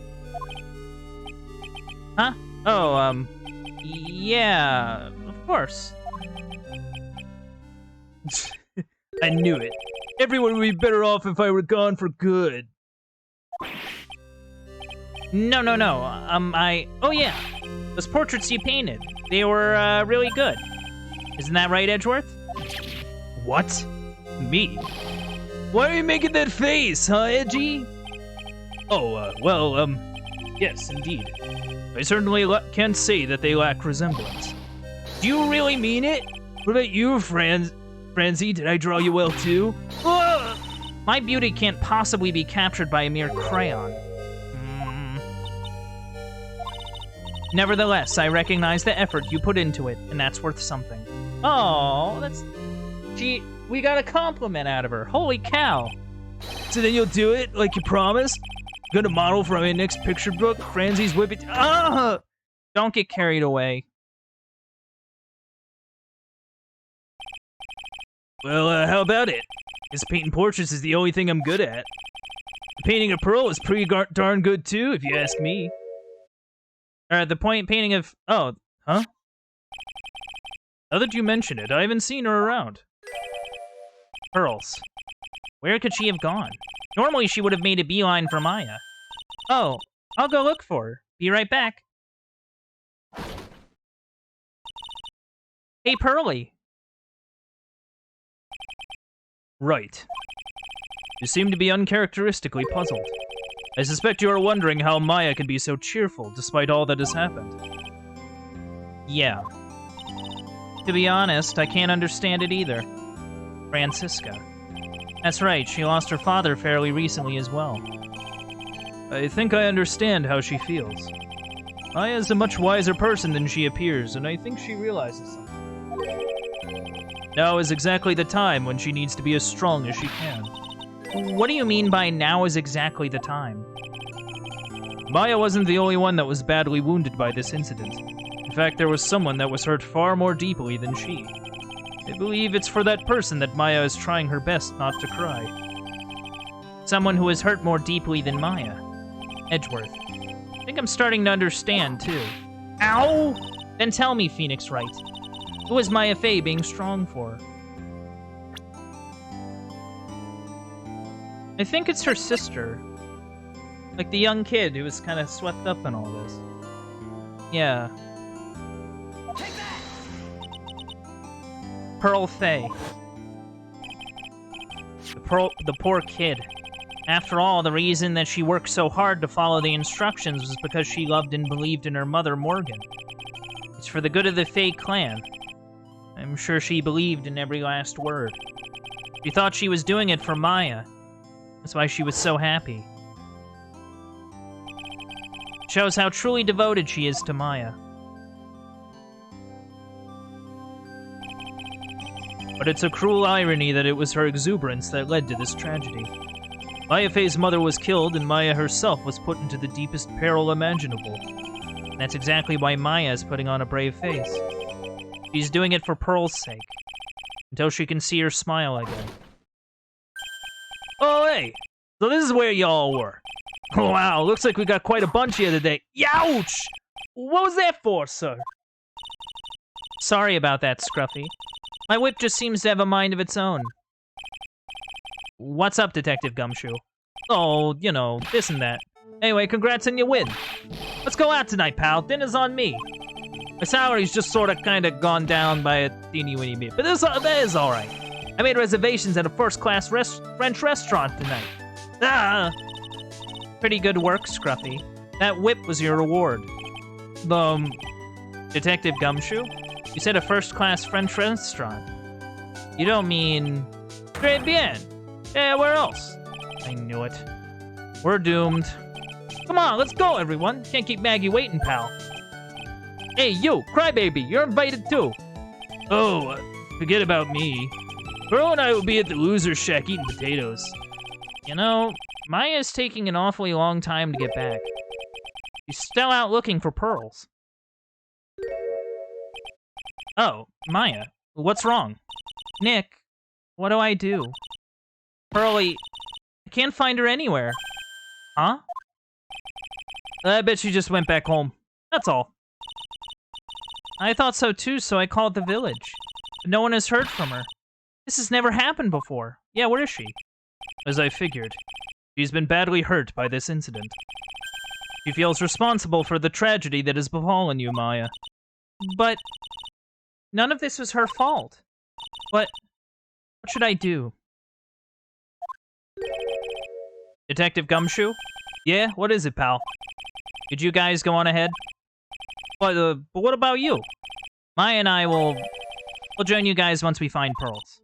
Huh? Oh, yeah, of course. I knew it. Everyone would be better off if I were gone for good. No. Oh yeah, those portraits you painted. They were, really good. Isn't that right, Edgeworth? What? Me? Why are you making that face, huh, Edgy? Yes, indeed. I certainly can't say that they lack resemblance. Do you really mean it? What about you, Francie? Did I draw you well, too? Ugh! My beauty can't possibly be captured by a mere crayon. Nevertheless, I recognize the effort you put into it, and that's worth something. Oh, that's... we got a compliment out of her. Holy cow. So then you'll do it, like you promised? Gonna model for my next picture book, Francie's Whippet... Ah! Don't get carried away. Well, how about it? Guess painting portraits is the only thing I'm good at. Painting a pearl is pretty darn good, too, if you ask me. The painting of... Oh, huh? Now that you mention it, I haven't seen her around. Pearls. Where could she have gone? Normally she would have made a beeline for Maya. Oh, I'll go look for her. Be right back. Hey, Pearly. Right. You seem to be uncharacteristically puzzled. I suspect you are wondering how Maya can be so cheerful despite all that has happened. Yeah. To be honest, I can't understand it either. Francisca. That's right, she lost her father fairly recently as well. I think I understand how she feels. Maya is a much wiser person than she appears, and I think she realizes something. Now is exactly the time when she needs to be as strong as she can. What do you mean by now is exactly the time? Maya wasn't the only one that was badly wounded by this incident. In fact, there was someone that was hurt far more deeply than she. I believe it's for that person that Maya is trying her best not to cry. Someone who is hurt more deeply than Maya. Edgeworth. I think I'm starting to understand, too. Ow! Then tell me, Phoenix Wright. Who is Maya Fey being strong for? I think it's her sister. Like the young kid who was kind of swept up in all this. Yeah. Pearl Fey. The poor kid. After all, the reason that she worked so hard to follow the instructions was because she loved and believed in her mother, Morgan. It's for the good of the Fey clan. I'm sure she believed in every last word. She thought she was doing it for Maya. That's why she was so happy. Shows how truly devoted she is to Maya. But it's a cruel irony that it was her exuberance that led to this tragedy. Maya Fey's mother was killed, and Maya herself was put into the deepest peril imaginable. And that's exactly why Maya is putting on a brave face. She's doing it for Pearl's sake. Until she can see her smile again. Oh, hey! So this is where y'all were. Wow, looks like we got quite a bunch here today. Youch! What was that for, sir? Sorry about that, Scruffy. My whip just seems to have a mind of its own. What's up, Detective Gumshoe? Oh, you know, this and that. Anyway, congrats on your win. Let's go out tonight, pal. Dinner's on me. My salary's just sort of kind of gone down by a teeny-weeny bit, but that is all right. I made reservations at a first-class French restaurant tonight. Ah! Pretty good work, Scruffy. That whip was your reward. Detective Gumshoe? You said a first-class French restaurant. You don't mean... Très bien. Yeah, where else? I knew it. We're doomed. Come on, let's go, everyone. Can't keep Maggie waiting, pal. Hey, you, Crybaby, you're invited too. Oh, forget about me. Pearl and I will be at the loser's shack eating potatoes. You know, Maya's taking an awfully long time to get back. She's still out looking for pearls. Oh, Maya, what's wrong? Nick, what do I do? Pearly, I can't find her anywhere. Huh? I bet she just went back home. That's all. I thought so too, so I called the village. But no one has heard from her. This has never happened before. Yeah, where is she? As I figured. She's been badly hurt by this incident. She feels responsible for the tragedy that has befallen you, Maya. But none of this was her fault. What should I do? Detective Gumshoe? Yeah? What is it, pal? Could you guys go on ahead? But what about you? Maya and I will... We'll join you guys once we find pearls.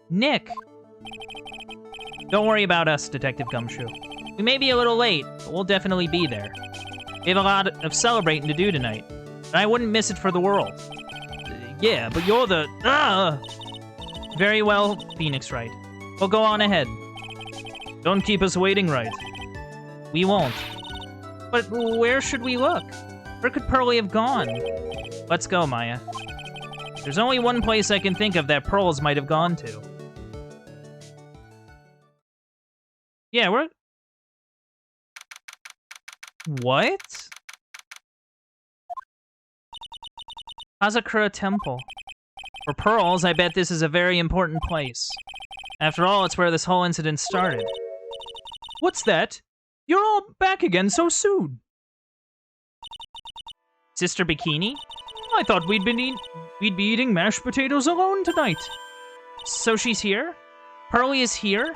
Nick! Don't worry about us, Detective Gumshoe. We may be a little late, but we'll definitely be there. We have a lot of celebrating to do tonight, and I wouldn't miss it for the world. Yeah, but you're the... Very well, Phoenix Wright. We'll go on ahead. Don't keep us waiting, Wright. We won't. But where should we look? Where could Pearlie have gone? Let's go, Maya. There's only one place I can think of that pearls might have gone to. Yeah, we're... What? Hazakura Temple. For pearls, I bet this is a very important place. After all, it's where this whole incident started. What's that? You're all back again so soon. Sister Bikini? I thought we'd be eating mashed potatoes alone tonight. So she's here? Pearlie is here?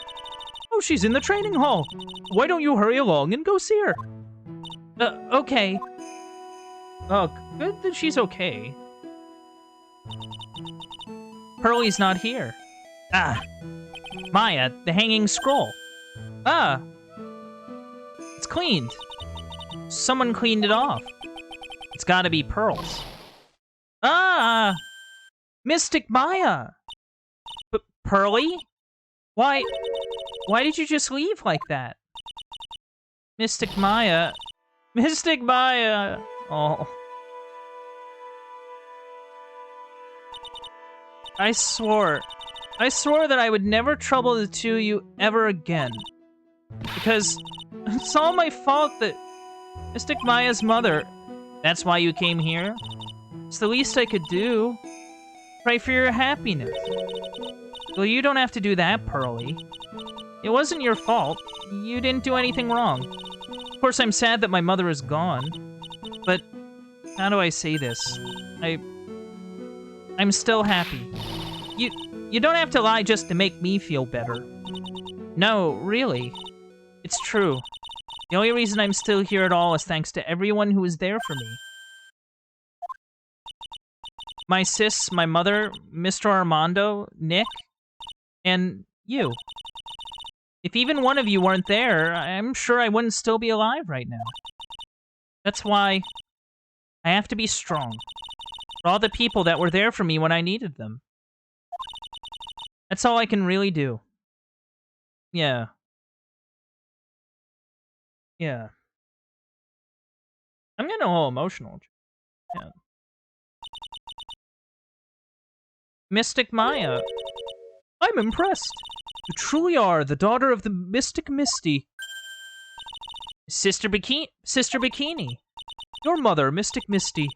Oh, she's in the training hall. Why don't you hurry along and go see her? Okay. Oh, good that she's okay. Pearlie's not here. Ah. Maya, the hanging scroll. Ah. It's cleaned. Someone cleaned it off. It's gotta be pearls. Ah! Mystic Maya! Pearlie? Why did you just leave like that? Mystic Maya. Mystic Maya! Oh. I swore that I would never trouble the two of you ever again. Because it's all my fault that Mystic Maya's mother... That's why you came here? It's the least I could do. Pray for your happiness. Well, you don't have to do that, Pearlie. It wasn't your fault. You didn't do anything wrong. Of course, I'm sad that my mother is gone. But, how do I say this? I'm still happy. You don't have to lie just to make me feel better. No, really. It's true. The only reason I'm still here at all is thanks to everyone who was there for me. My sis, my mother, Mr. Armando, Nick, and you. If even one of you weren't there, I'm sure I wouldn't still be alive right now. That's why I have to be strong. For all the people that were there for me when I needed them. That's all I can really do. Yeah. Yeah. I'm getting a little emotional. Yeah. Mystic Maya. I'm impressed. You truly are the daughter of the Mystic Misty. Sister Bikini. Your mother, Mystic Misty,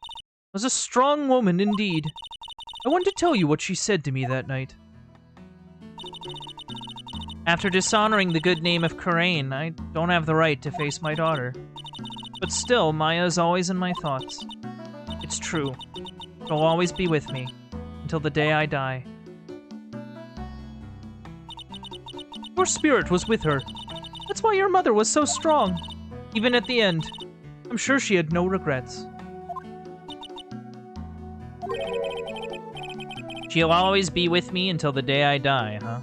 was a strong woman indeed. I want to tell you what she said to me that night. After dishonoring the good name of Karain, I don't have the right to face my daughter. But still, Maya is always in my thoughts. It's true. She'll always be with me, until the day I die. Your spirit was with her. That's why your mother was so strong. Even at the end, I'm sure she had no regrets. She'll always be with me until the day I die, huh?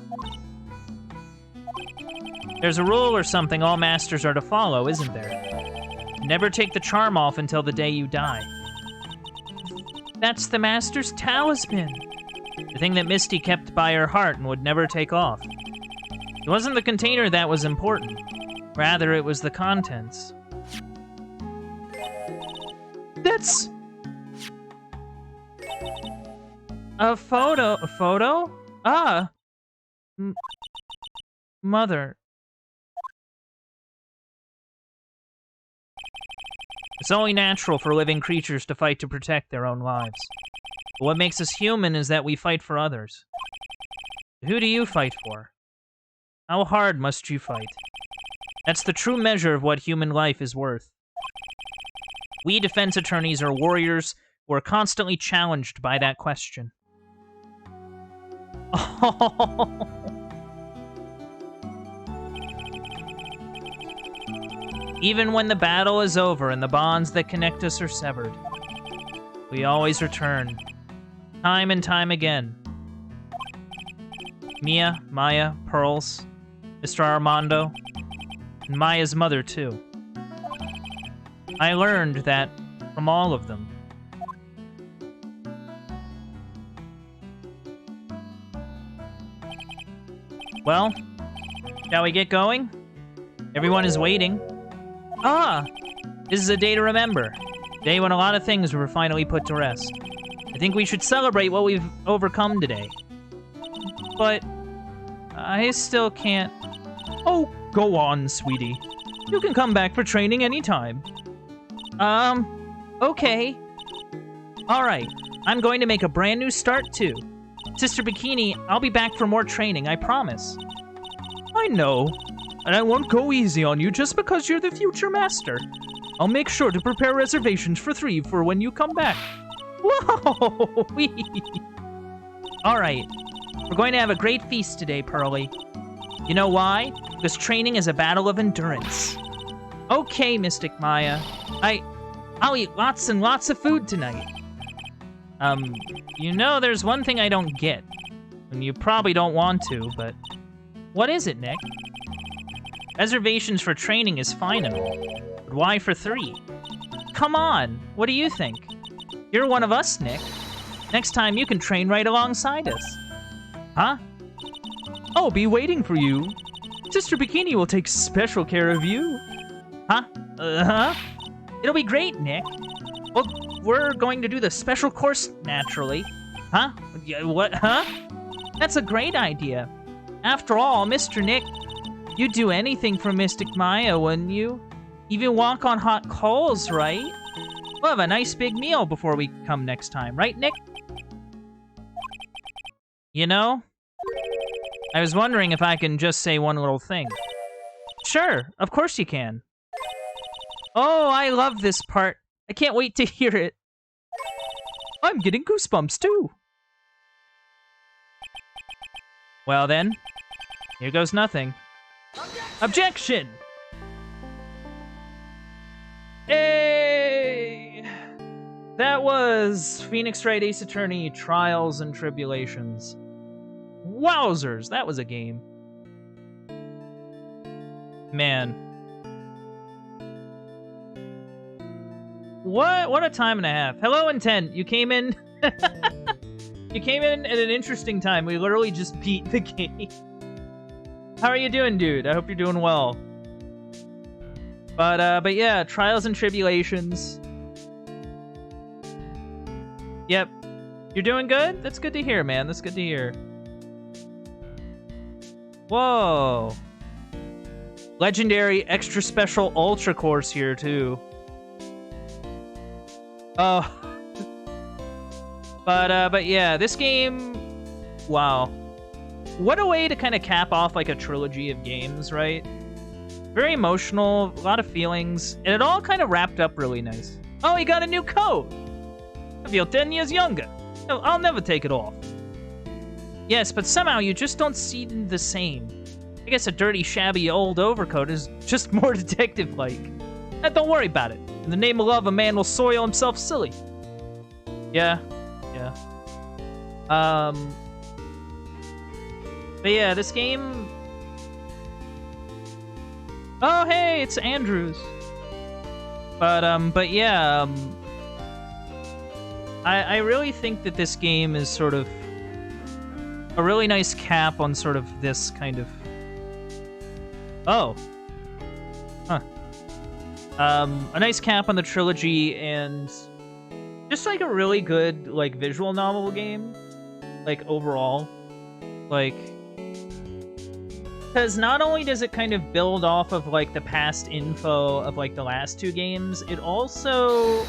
There's a rule or something all masters are to follow, isn't there? Never take the charm off until the day you die. That's the master's talisman. The thing that Misty kept by her heart and would never take off. It wasn't the container that was important. Rather, it was the contents. That's... A photo? A photo? Ah! Mother. It's only natural for living creatures to fight to protect their own lives. But what makes us human is that we fight for others. Who do you fight for? How hard must you fight? That's the true measure of what human life is worth. We defense attorneys are warriors who are constantly challenged by that question. Even when the battle is over and the bonds that connect us are severed, we always return, time and time again. Mia, Maya, Pearls, Mr. Armando, and Maya's mother, too. I learned that from all of them. Well, shall we get going? Everyone is waiting. Ah, this is a day to remember. A day when a lot of things were finally put to rest. I think we should celebrate what we've overcome today. But I still can't... Oh, go on, sweetie. You can come back for training anytime. Okay. Alright, I'm going to make a brand new start, too. Sister Bikini, I'll be back for more training, I promise. I know. And I won't go easy on you just because you're the future master. I'll make sure to prepare reservations for 3 for when you come back. Whoa! Alright, we're going to have a great feast today, Pearly. You know why? Because training is a battle of endurance. Okay, Mystic Maya. I'll eat lots and lots of food tonight. You know, there's one thing I don't get. And you probably don't want to, but... What is it, Nick? Reservations for training is fine and all, but why for 3? Come on, what do you think? You're one of us, Nick. Next time you can train right alongside us. Huh? I'll be waiting for you. Sister Bikini will take special care of you. Huh? Huh? It'll be great, Nick. Well, we're going to do the special course naturally. Huh? What? Huh? That's a great idea. After all, Mr. Nick, you'd do anything for Mystic Maya, wouldn't you? Even walk on hot coals, right? We'll have a nice big meal before we come next time, right, Nick? You know, I was wondering if I can just say one little thing. Sure, of course you can. Oh, I love this part. I can't wait to hear it. I'm getting goosebumps, too. Well then, here goes nothing. Objection! Hey! That was Phoenix Wright Ace Attorney Trials and Tribulations. Wowzers, that was a game. Man. What a time and a half. Hello, Intent. You came in... You came in at an interesting time. We literally just beat the game. How are you doing, dude? I hope you're doing well. But yeah, Trials and Tribulations. Yep. You're doing good? That's good to hear, man. That's good to hear. Whoa. Legendary extra special ultra course here, too. Oh. But yeah, this game, wow. What a way to kind of cap off like a trilogy of games, right? Very emotional, a lot of feelings, and it all kind of wrapped up really nice. Oh, he got a new coat! I feel 10 years younger. I'll never take it off. Yes, but somehow you just don't see them the same. I guess a dirty, shabby old overcoat is just more detective-like. Don't worry about it. In the name of love, a man will soil himself silly. Yeah. Yeah. But yeah, this game... Oh, hey, it's Andrews. But yeah, I really think that this game is sort of a really nice cap on sort of this kind of... Oh. Huh. A nice cap on the trilogy and just like a really good like visual novel game, like overall, like, because not only does it kind of build off of like the past info of like the last 2 games, it also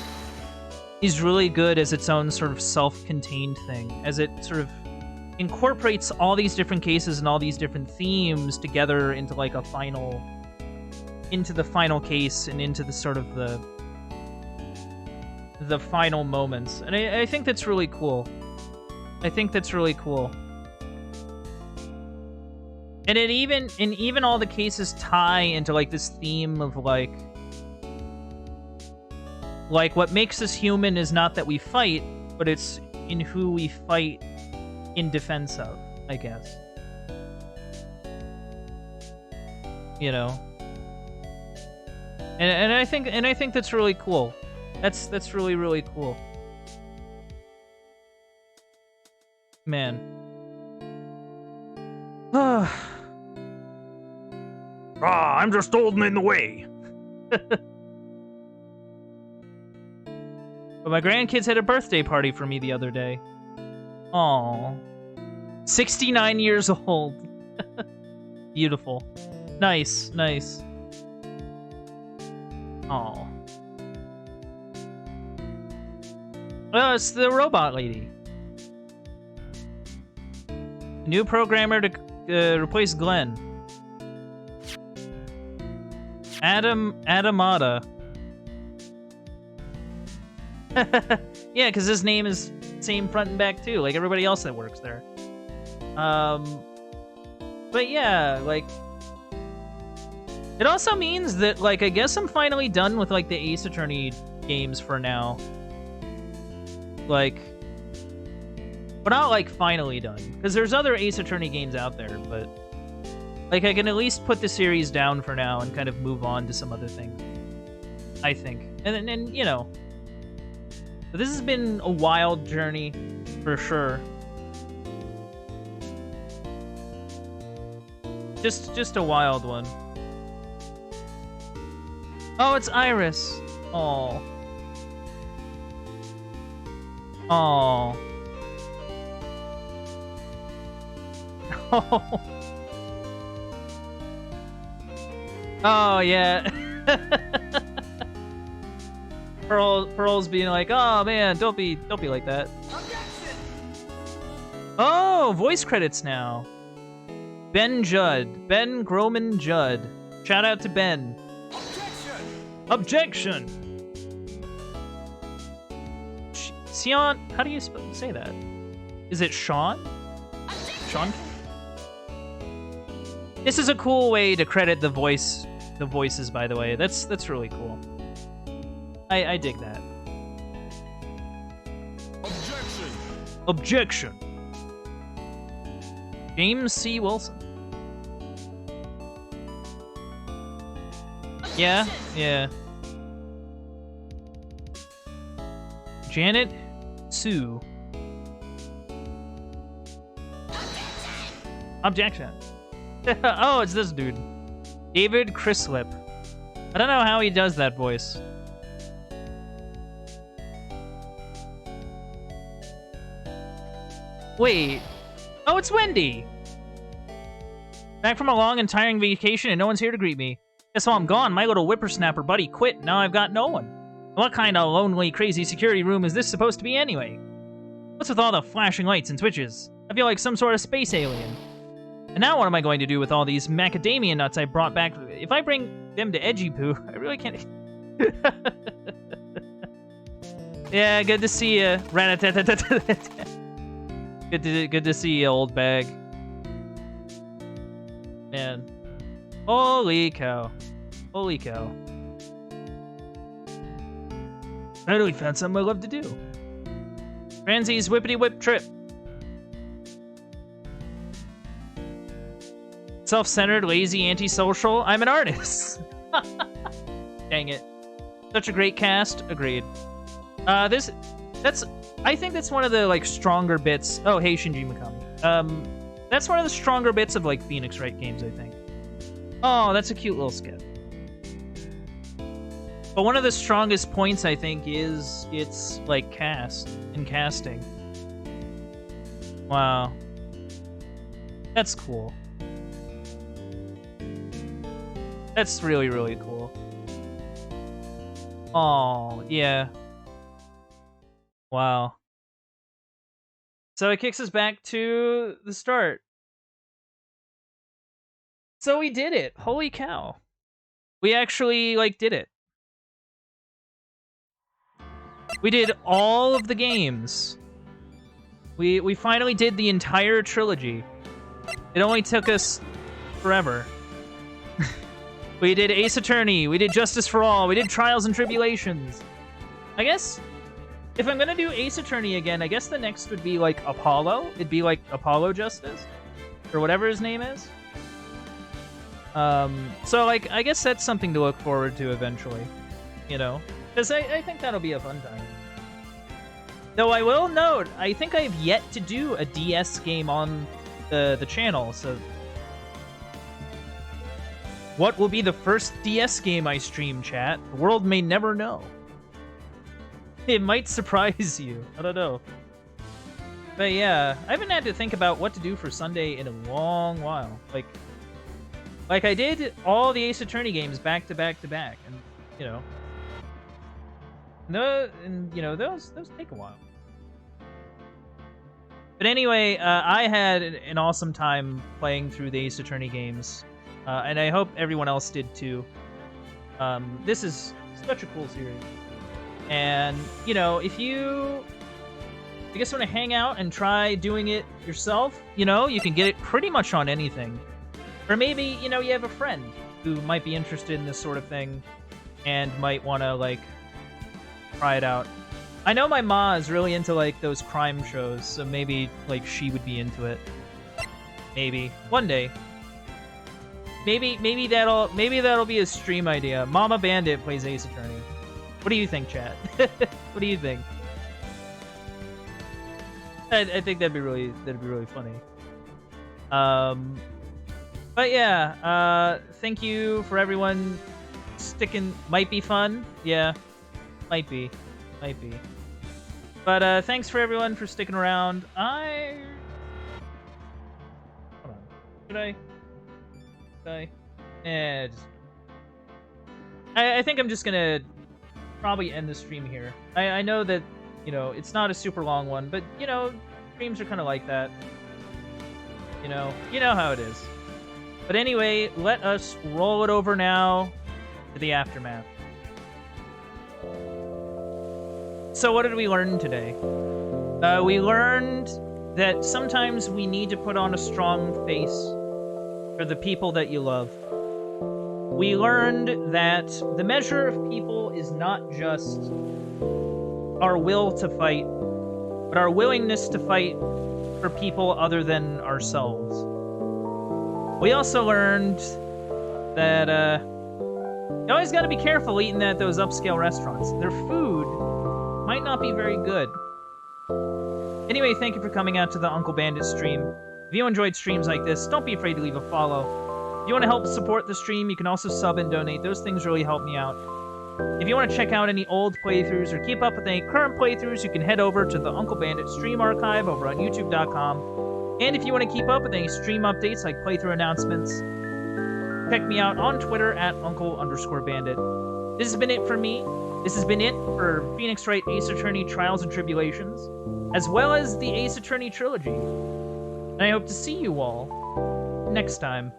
is really good as its own sort of self-contained thing, as it sort of incorporates all these different cases and all these different themes together into like a final, into the final case and into the sort of the final moments. And I think that's really cool. I think that's really cool. And even all the cases tie into like this theme of like like, what makes us human is not that we fight, but it's in who we fight in defense of, I guess. You know? And I think that's really cool. That's really, really cool. Man. I'm just old and in the way. But my grandkids had a birthday party for me the other day. Aww. 69 years old. Beautiful. Nice, nice. Aww. Oh, it's the robot lady. New programmer to replace Glenn. Adamada. Yeah, because his name is same front and back too, like everybody else that works there. But yeah, like, it also means that, like, I guess I'm finally done with, like, the Ace Attorney games for now. Like, but not, like, finally done, because there's other Ace Attorney games out there, but, like, I can at least put the series down for now and kind of move on to some other things, I think. And you know, but this has been a wild journey, for sure. Just a wild one. Oh, it's Iris. Aw. Aw. Oh. Oh, yeah. Pearl's being like, oh man, don't be like that. Oh, voice credits now. Ben Judd. Ben Groman Judd. Shout out to Ben. Objection! Sion, how do you say that? Is it Sean? Sean? This is a cool way to credit the voices, by the way. That's really cool. I dig that. Objection! Objection! James C. Wilson. Yeah, yeah. Janet Sue. Objection. Oh, it's this dude. David Crislip. I don't know how he does that voice. Wait. Oh, it's Wendy. Back from a long and tiring vacation and no one's here to greet me. Guess while I'm gone, my little whippersnapper buddy quit. Now I've got no one. What kind of lonely, crazy security room is this supposed to be anyway? What's with all the flashing lights and switches? I feel like some sort of space alien. And now what am I going to do with all these macadamia nuts I brought back? If I bring them to Edgy Poo, I really can't... Yeah, good to see you. Good to see you, old bag. Man. Holy cow. Holy cow. Finally found something I love to do. Franzie's Whippity Whip Trip. Self-centered, lazy, antisocial. I'm an artist. Dang it. Such a great cast. Agreed. I think that's one of the, like, stronger bits. Oh, hey, Shinji Mikami. That's one of the stronger bits of, like, Phoenix Wright games, I think. Oh, that's a cute little skit. But one of the strongest points, I think, is its, like, cast and casting. Wow. That's cool. That's really, really cool. Oh, yeah. Wow. So it kicks us back to the start. So we did it. Holy cow. We actually, like, did it. We did all of the games. We finally did the entire trilogy. It only took us forever. We did Ace Attorney. We did Justice for All. We did Trials and Tribulations. I guess if I'm gonna do Ace Attorney again, I guess the next would be like Apollo. It'd be like Apollo Justice, or whatever his name is. So like I guess that's something to look forward to eventually, you know, because I think that'll be a fun time. Though I will note, I think I have yet to do a DS game on the channel. So what will be the first DS game I stream, chat? The world may never know. It might surprise you. I don't know. But yeah, I haven't had to think about what to do for Sunday in a long while. Like I did all the Ace Attorney games back to back to back, and you know, those take a while. But anyway, I had an awesome time playing through the Ace Attorney games, and I hope everyone else did too. This is such a cool series. And, you know, if you, I guess, want to hang out and try doing it yourself, you know, you can get it pretty much on anything. Or maybe, you know, you have a friend who might be interested in this sort of thing and might want to, like, try it out. I know my ma is really into, like, those crime shows, so maybe, like, she would be into it. Maybe. One day. Maybe that'll be a stream idea. Mama Bandit plays Ace Attorney. What do you think, chat? What do you think? I think that'd be really funny. But yeah, thank you for everyone sticking. Might be fun, yeah, might be. But thanks for everyone for sticking around. Hold on. Should I? I think I'm just gonna probably end the stream here. I know that, you know, it's not a super long one, but, you know, streams are kind of like that. You know how it is. But anyway, let us roll it over now to the aftermath. So what did we learn today? We learned that sometimes we need to put on a strong face for the people that you love. We learned that the measure of people is not just our will to fight, but our willingness to fight for people other than ourselves. We also learned that you always got to be careful eating at those upscale restaurants. Their food might not be very good. Anyway, thank you for coming out to the Uncle Bandit stream. If you enjoyed streams like this, don't be afraid to leave a follow. If you want to help support the stream, you can also sub and donate. Those things really help me out. If you want to check out any old playthroughs or keep up with any current playthroughs, you can head over to the Uncle Bandit stream archive over on youtube.com. And if you want to keep up with any stream updates like playthrough announcements, check me out on Twitter at Uncle_Bandit. This has been it for me. This has been it for Phoenix Wright Ace Attorney Trials and Tribulations, as well as the Ace Attorney trilogy. And I hope to see you all next time.